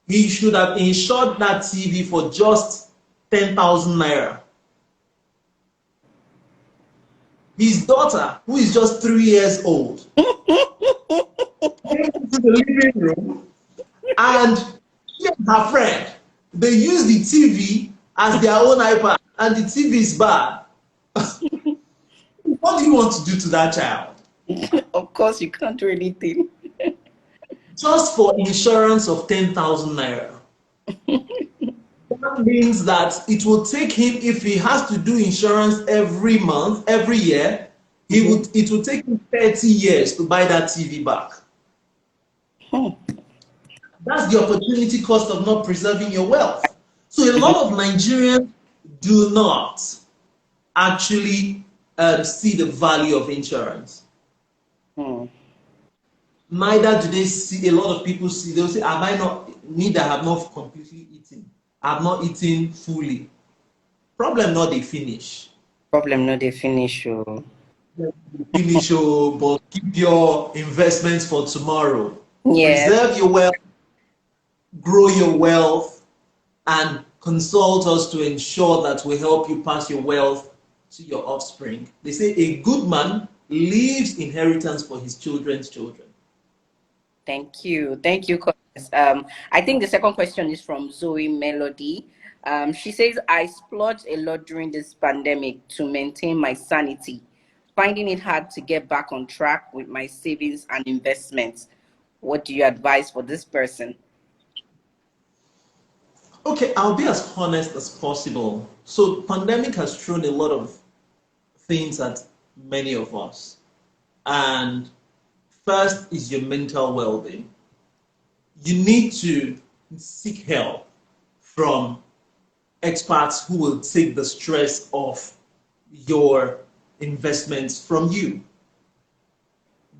He should have insured that TV for just 10,000 naira. His daughter, who is just 3 years old, came into the living room And she and her friend, they use the TV as their own iPad, and the TV is bad. What do you want to do to that child? Of course, you can't do anything. Just for insurance of 10,000 naira. That means that it will take him, if he has to do insurance every month, every year, it will take him 30 years to buy that TV back. That's the opportunity cost of not preserving your wealth. So a lot of Nigerians do not actually see the value of insurance. Neither do they see, a lot of people see, they'll say, have I not, neither have not completely eaten. I've not eaten fully. Problem not they finish. Problem no they finish. Oh. Finish, oh, but keep your investments for tomorrow. Yeah. Preserve your wealth, grow your wealth, and consult us to ensure that we help you pass your wealth to your offspring. They say a good man leaves inheritance for his children's children. Thank you. Thank you, Collins. I think the second question is from Zoe Melody. She says, I splurged a lot during this pandemic to maintain my sanity, finding it hard to get back on track with my savings and investments. What do you advise for this person? Okay, I'll be as honest as possible. So pandemic has thrown a lot of things at many of us. And first is your mental well-being. You need to seek help from experts who will take the stress of your investments from you.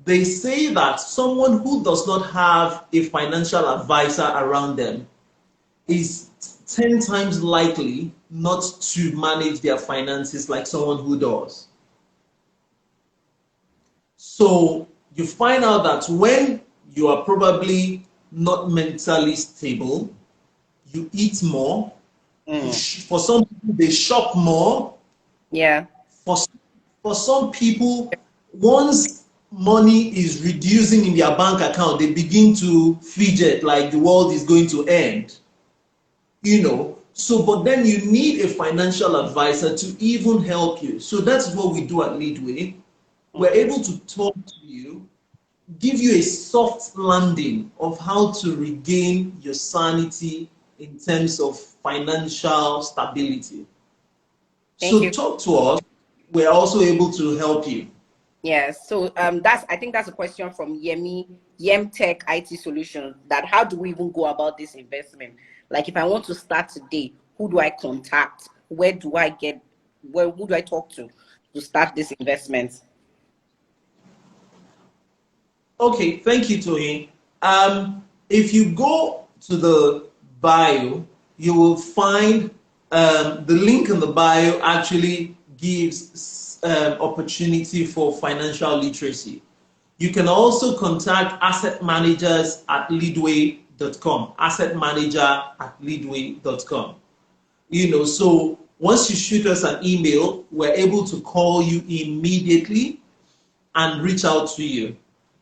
They say that someone who does not have a financial advisor around them is 10 times likely not to manage their finances like someone who does. So you find out that when you are probably not mentally stable, you eat more. For some people, they shop more. Yeah. For some people, once money is reducing in their bank account, they begin to fidget like the world is going to end. You know, so but then you need a financial advisor to even help you. So that's what we do at Leadway. We're able to talk to you, give you a soft landing of how to regain your sanity in terms of financial stability. So talk to us. We're also able to help you. Yes. So I think that's a question from Yemtech IT Solutions. That how do we even go about this investment? Like if I want to start today, who do I contact? Who do I talk to start this investment? Okay, thank you, Toyin. If you go to the bio, you will find the link in the bio actually gives opportunity for financial literacy. You can also contact asset managers at leadway.com, asset manager at leadway.com. You know, so once you shoot us an email, we're able to call you immediately and reach out to you.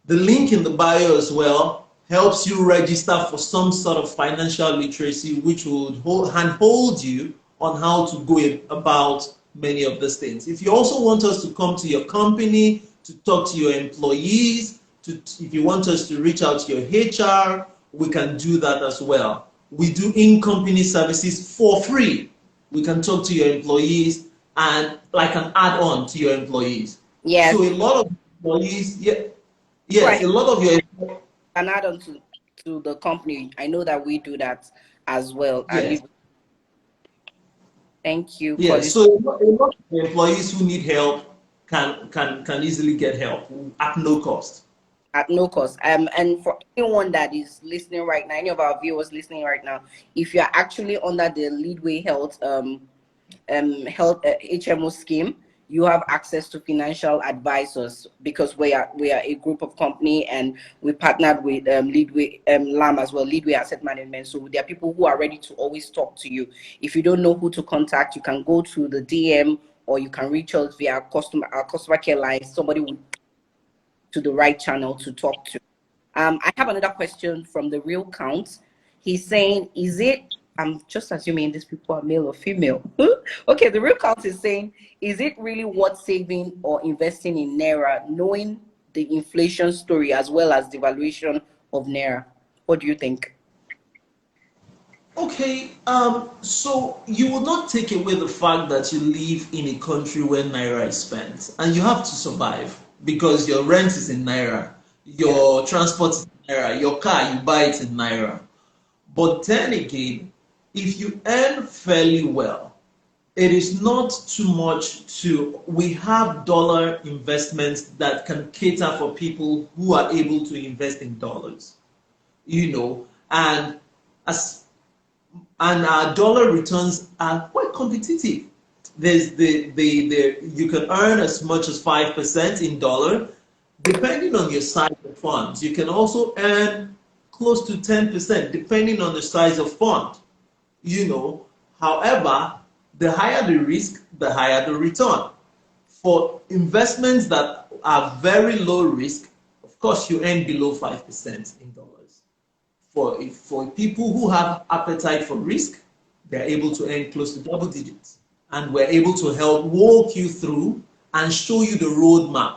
The link in the bio as well helps you register for some sort of financial literacy, which would handhold you on how to go about many of these things. If you also want us to come to your company, to talk to your employees, if you want us to reach out to your HR, we can do that as well. We do in-company services for free. We can talk to your employees and like an add-on to your employees. Yes. So a lot of employees, yes, a lot of your an add-on to the company. I know that we do that as well. Yes. Thank you. Yes, so a lot of employees who need help can easily get help at no cost. At no cost. And for anyone that is listening right now, any of our viewers listening right now, if you are actually under the Leadway Health HMO scheme, you have access to financial advisors because we are a group of company and we partnered with Leadway LAM as well, Leadway Asset Management. So there are people who are ready to always talk to you. If you don't know who to contact, you can go to the DM or you can reach us via our customer care line. Somebody will to the right channel to talk to. I have another question from the real count. He's saying, is it, I'm just assuming these people are male or female. Okay, the real count is saying, is it really worth saving or investing in Naira, knowing the inflation story as well as the valuation of Naira? What do you think? Okay, so you will not take away the fact that you live in a country where Naira is spent and you have to survive because your rent is in Naira, your transport is in Naira, your car, you buy it in Naira. But then again, if you earn fairly well, it is not too much to, we have dollar investments that can cater for people who are able to invest in dollars, and as and our dollar returns are quite competitive. There's the you can earn as much as 5% in dollar, depending on your size of funds. You can also earn close to 10% depending on the size of fund. However, the higher the risk, the higher the return. For investments that are very low risk, of course, you earn below 5% in dollars. For people who have appetite for risk, they're able to earn close to double digits. And we're able to help walk you through and show you the roadmap,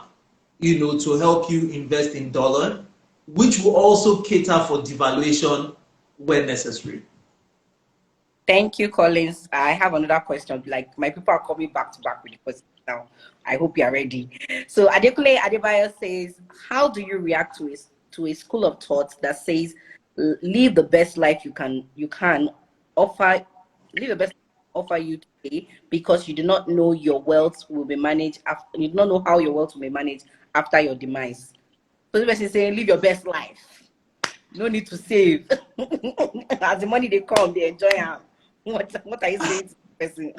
to help you invest in dollar, which will also cater for devaluation when necessary. Thank you, Collins. I have another question. Like, my people are coming back to back with the questions now. I hope you are ready. So Adekunle Adebayo says, how do you react to a school of thought that says live the best life you can offer, live the best offer you today because you do not know your wealth will be managed after, you do not know how your wealth will be managed after your demise. So this person is saying live your best life. No need to save. As the money they come, they enjoy them. What are you saying to the person?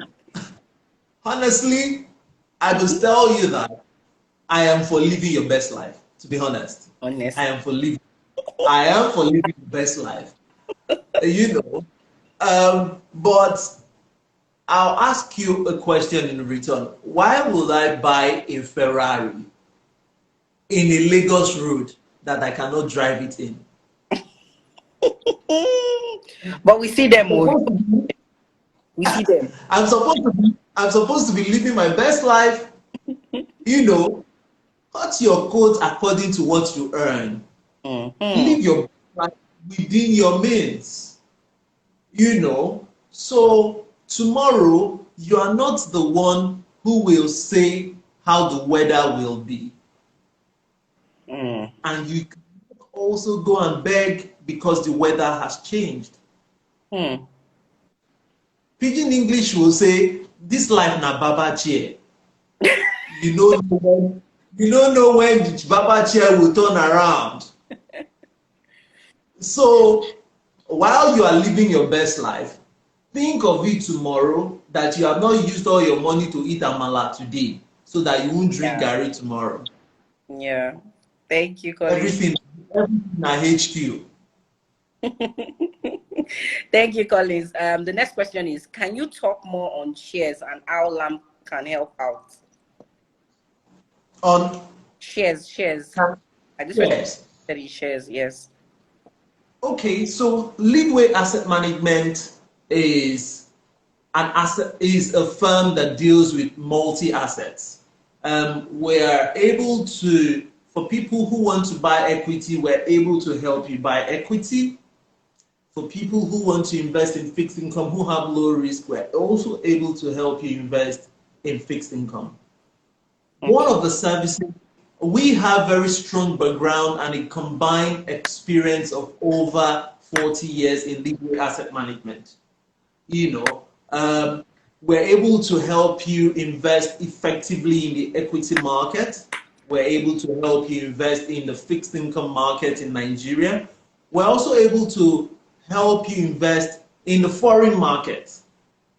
Honestly, I must tell you that I am for living your best life, to be honest. Honest. I am for living the best life. But I'll ask you a question in return. Why would I buy a Ferrari in a Lagos road that I cannot drive it in? But we see them. We see them. I'm supposed to be living my best life. Cut your coat according to what you earn. Live your life within your means. So tomorrow you are not the one who will say how the weather will be. And you can also go and beg because the weather has changed. Pidgin English will say, this life na baba chair. You don't know when the baba chair will turn around. So while you are living your best life, think of it tomorrow that you have not used all your money to eat amala today so that you won't drink garri tomorrow. Yeah. Thank you, Collins. Everything na HQ. Thank you, Collins. The next question is, can you talk more on shares and how LAMP can help out? On shares. I just study shares, yes. Okay, so Leadway Asset Management is a firm that deals with multi-assets. We're able to, for people who want to buy equity, we're able to help you buy equity. For people who want to invest in fixed income, who have low risk, we're also able to help you invest in fixed income. Okay. One of the services, we have very strong background and a combined experience of over 40 years in Leadway Asset Management. We're able to help you invest effectively in the equity market. We're able to help you invest in the fixed income market in Nigeria. We're also able to help you invest in the foreign market.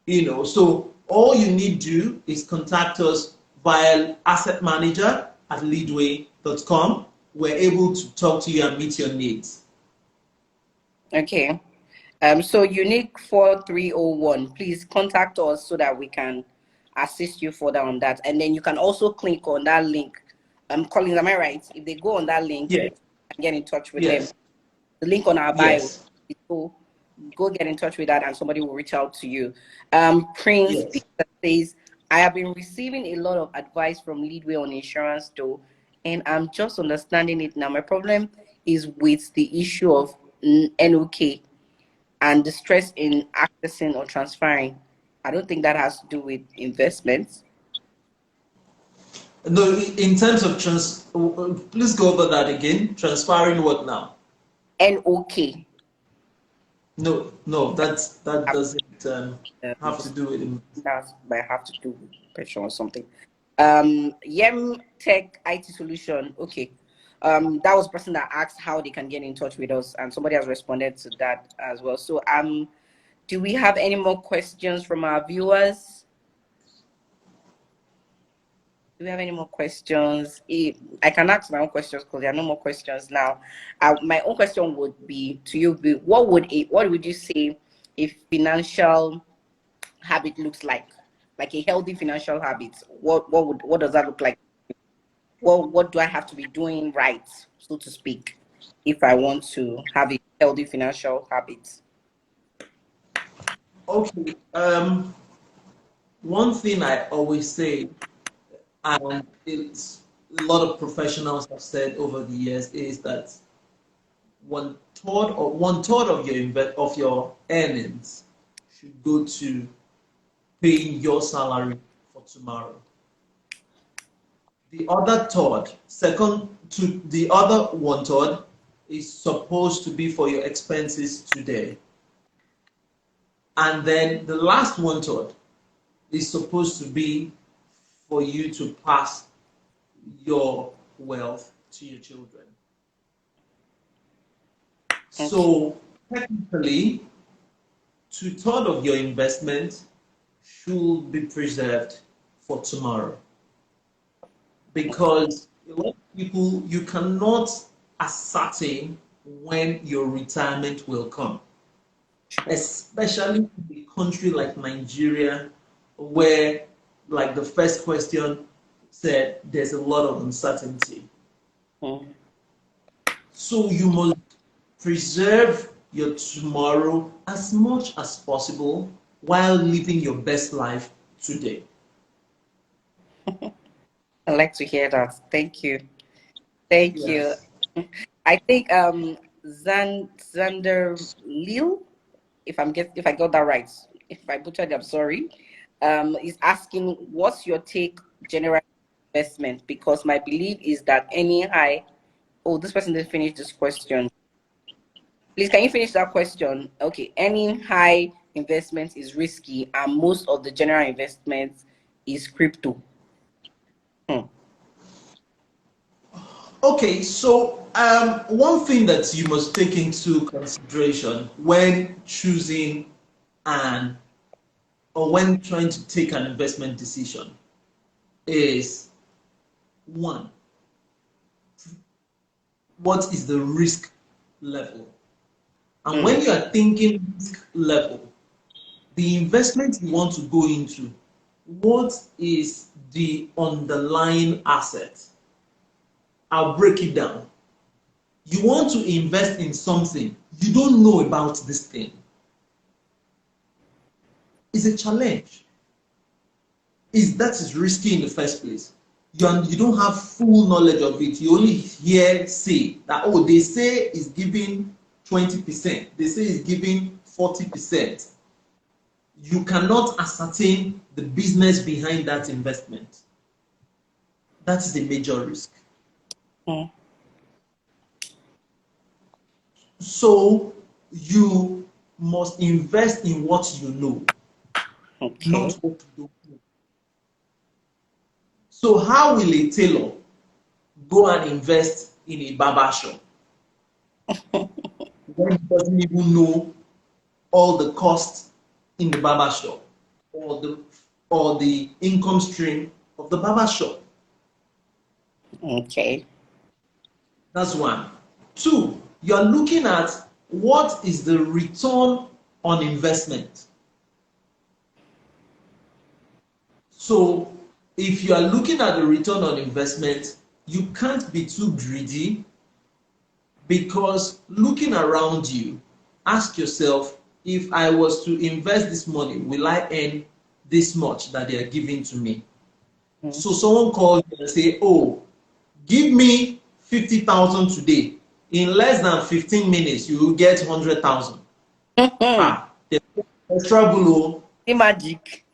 So all you need to do is contact us via assetmanager@leadway.com. We're able to talk to you and meet your needs. Okay. So Unique 4301, please contact us so that we can assist you further on that. And then you can also click on that link. Collins, am I right? If they go on that link, yeah, get in touch with them. Yes. The link on our bio. Yes. So go get in touch with that and somebody will reach out to you. Prince Yes. Peter says, I have been receiving a lot of advice from Leadway on insurance though, and I'm just understanding it now. My problem is with the issue of NOK and the stress in accessing or transferring. I don't think that has to do with investments. No, in terms of please go over that again. Transferring what now? NOK. No, that doesn't have to Just do with it. that might have to do with pension or something. Yem Tech IT Solution. Okay. That was the person that asked how they can get in touch with us, and somebody has responded to that as well. So do we have any more questions from our viewers? Do we have any more questions? I can ask my own questions because there are no more questions now. My own question would be to you: what would you say a financial habit looks like a healthy financial habit? What does that look like? What do I have to be doing right, so to speak, if I want to have a healthy financial habit? Okay. One thing I always say, and it's a lot of professionals have said over the years, is that one third of your earnings should go to paying your salary for tomorrow. The other third, second to the other one third, is supposed to be for your expenses today. And then the last one third is supposed to be for you to pass your wealth to your children. Okay. So technically, two-thirds of your investment should be preserved for tomorrow. Because a lot of people, you cannot ascertain when your retirement will come, especially in a country like Nigeria, where, like the first question said, there's a lot of uncertainty. Mm. So you must preserve your tomorrow as much as possible while living your best life today. I like to hear that. Thank you. Thank you. Yes. I think Xander Lil, if I got that right, if I butchered it, I'm sorry. Is asking what's your take general investment, because my belief is that any high. Oh, this person didn't finish this question. Please, can you finish that question? Okay, any high investment is risky, and most of the general investment is crypto. Hmm. Okay, so one thing that you must take into consideration when choosing an or when trying to take an investment decision is one, what is the risk level? And when you are thinking risk level, the investment you want to go into, what is the underlying asset? I'll break it down. You want to invest in something, you don't know about this thing. It's a challenge. That is risky in the first place. You don't have full knowledge of it. You only hear say that, oh, they say it's giving 20%. They say it's giving 40%. You cannot ascertain the business behind that investment. That is a major risk. Hmm. So you must invest in what you know, not Okay. what you don't know. So how will a tailor go and invest in a barber shop when he doesn't even know all the costs in the barber shop or the income stream of the barber shop? Okay. That's one. Two, you're looking at what is the return on investment. So if you are looking at the return on investment, you can't be too greedy Because looking around you, ask yourself, if I was to invest this money, will I earn this much that they are giving to me? So someone calls you and say, oh, give me 50,000 today. In less than 15 minutes, you will get 100,000. There's trouble. Magic.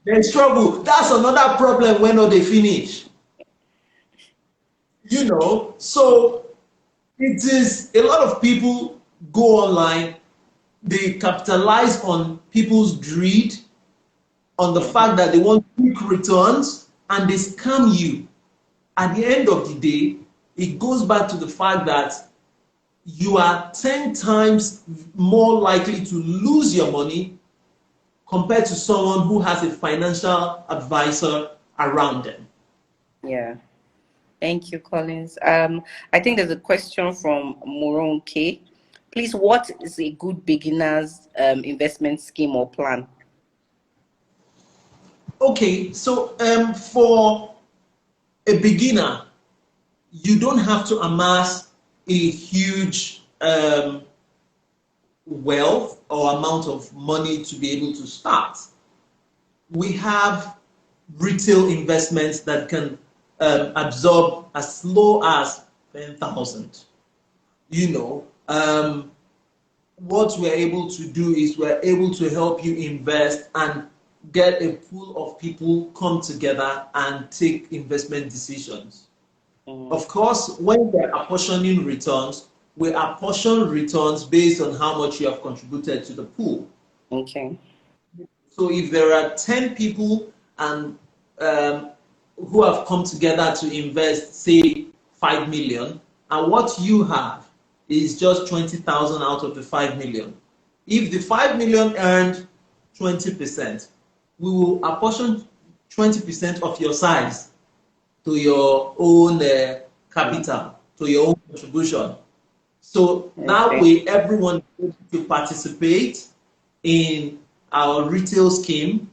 There's trouble. That's another problem when they finish. So it is a lot of people go online, they capitalize on people's greed, on the fact that they want quick returns, and they scam you. At the end of the day, it goes back to the fact that you are 10 times more likely to lose your money compared to someone who has a financial advisor around them. Yeah. Thank you, Collins. I think there's a question from Moronke. Please, what is a good beginner's investment scheme or plan? Okay, so for a beginner, you don't have to amass a huge wealth or amount of money to be able to start. We have retail investments that can absorb as low as 10,000. What we're able to do is we're able to help you invest and get a pool of people come together and take investment decisions. Of course, when we're apportioning returns, we apportion returns based on how much you have contributed to the pool. Okay. So if there are 10 people and who have come together to invest, say, 5 million, and what you have is just 20,000 out of the 5 million. If the 5 million earned 20%, we will apportion 20% of your size to your own capital, to your own contribution. So that way, everyone is able to participate in our retail scheme.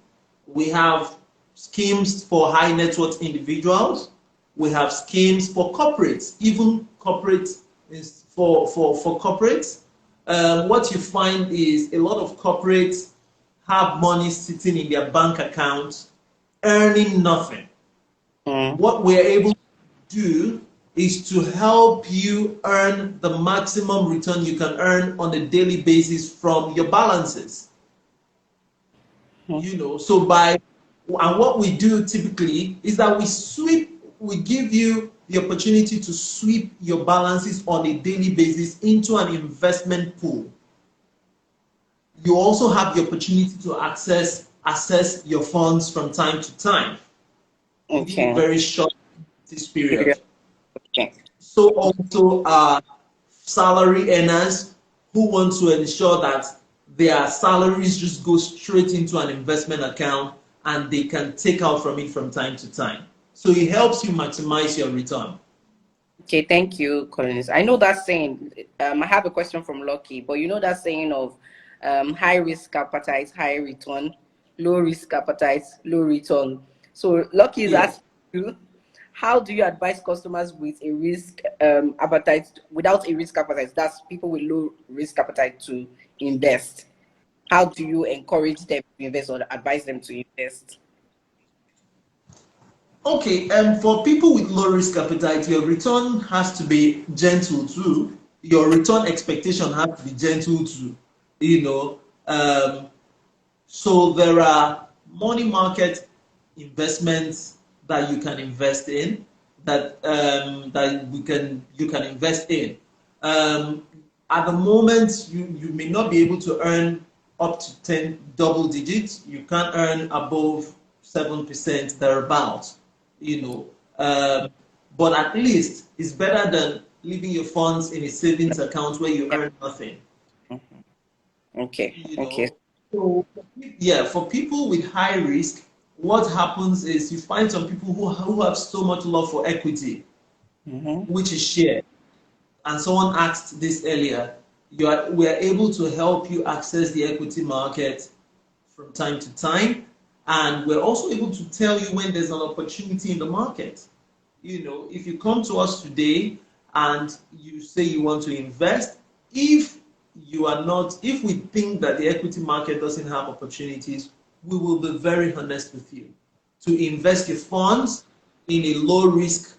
We have schemes for high net worth individuals. We have schemes for corporates, even corporates is for corporates. What you find is a lot of corporates have money sitting in their bank accounts, earning nothing. What we're able to do is to help you earn the maximum return you can earn on a daily basis from your balances. So and what we do typically is that we give you the opportunity to sweep your balances on a daily basis into an investment pool. You also have the opportunity to assess your funds from time to time. Okay. Very short this period. Okay. So also salary earners who want to ensure that their salaries just go straight into an investment account and they can take out from it from time to time. So it helps you maximize your return. Okay, thank you, Collins. I know that saying. I have a question from Lucky, but you know that saying of high risk appetite, high return, low risk appetite, low return. So Lucky is asking you, how do you advise customers with a risk appetite, without a risk appetite, that's people with low risk appetite, to invest? How do you encourage them to invest or advise them to invest? Okay, for people with low risk appetite, your return has to be gentle too. Your return expectation has to be gentle too. So there are money market investments that you can invest in, that you can invest in. At the moment, you may not be able to earn up to 10 double digits. You can't earn above 7% thereabouts. But at least it's better than leaving your funds in a savings account where you earn nothing. Okay. Okay. So for people with high risk, what happens is you find some people who have so much love for equity, which is shared. And someone asked this earlier. We are able to help you access the equity market from time to time, and we're also able to tell you when there's an opportunity in the market. If you come to us today and you say you want to invest, if we think that the equity market doesn't have opportunities, we will be very honest with you to invest your funds in a low risk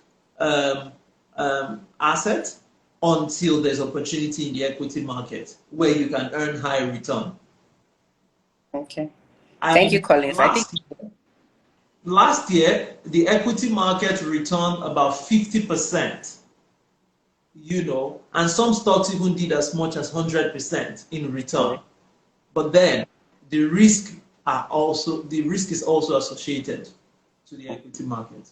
asset until there's opportunity in the equity market where you can earn high return. Okay. Thank you, Collins. Last year, the equity market returned about 50%, and some stocks even did as much as 100% in return. But then the risk is also associated to the equity market.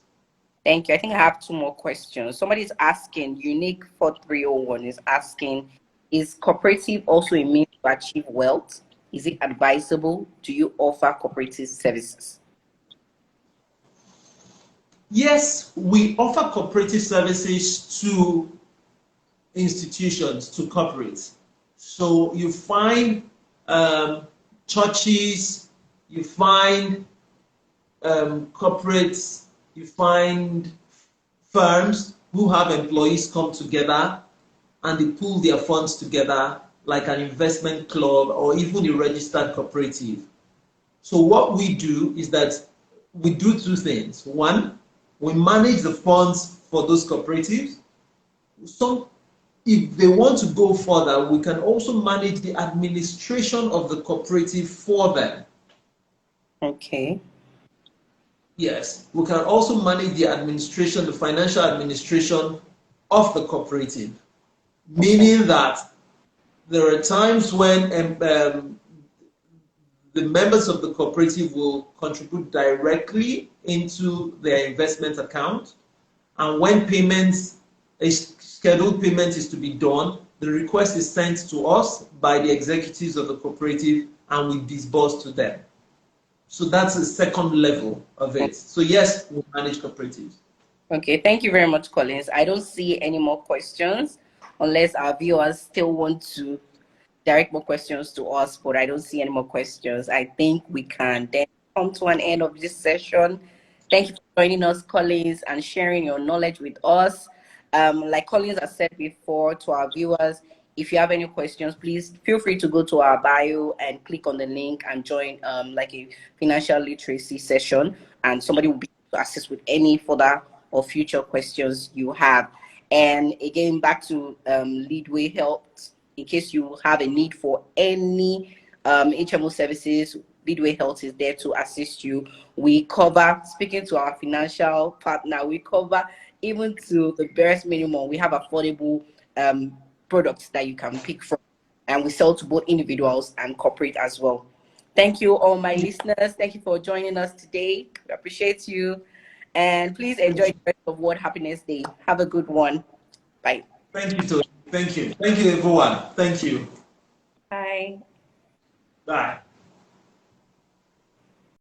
Thank you. I think I have 2 more questions. Somebody's asking, Unique 4301 is asking, is cooperative also a means to achieve wealth? Is it advisable? Do you offer cooperative services? Yes, we offer cooperative services to institutions, to corporates. So you find churches, you find corporates, you find firms who have employees come together and they pool their funds together like an investment club or even a registered cooperative. So what we do is that we do 2 things. One, we manage the funds for those cooperatives. So if they want to go further, we can also manage the administration of the cooperative for them. Okay. Yes, we can also manage the administration, the financial administration of the cooperative, meaning that there are times when the members of the cooperative will contribute directly into their investment account, and when a scheduled payment is to be done, the request is sent to us by the executives of the cooperative and we disburse to them. So that's the second level of it. So yes, we manage cooperatives. Okay, thank you very much, Collins. I don't see any more questions unless our viewers still want to direct more questions to us, but I don't see any more questions. I think we can then come to an end of this session. Thank you for joining us, Collins, and sharing your knowledge with us. Like Collins has said before to our viewers, if you have any questions, please feel free to go to our bio and click on the link and join like a financial literacy session, and somebody will be able to assist with any further or future questions you have. And again, back to Leadway Health, in case you have a need for any HMO services, Leadway Health is there to assist you. We cover, speaking to our financial partner, we cover even to the barest minimum. We have affordable products that you can pick from, and we sell to both individuals and corporate as well. Thank you, all my listeners. Thank you for joining us today. We appreciate you. And please enjoy the rest of World Happiness Day. Have a good one. Bye. Thank you, Tony. Thank you. Thank you, everyone. Thank you. Bye. Bye.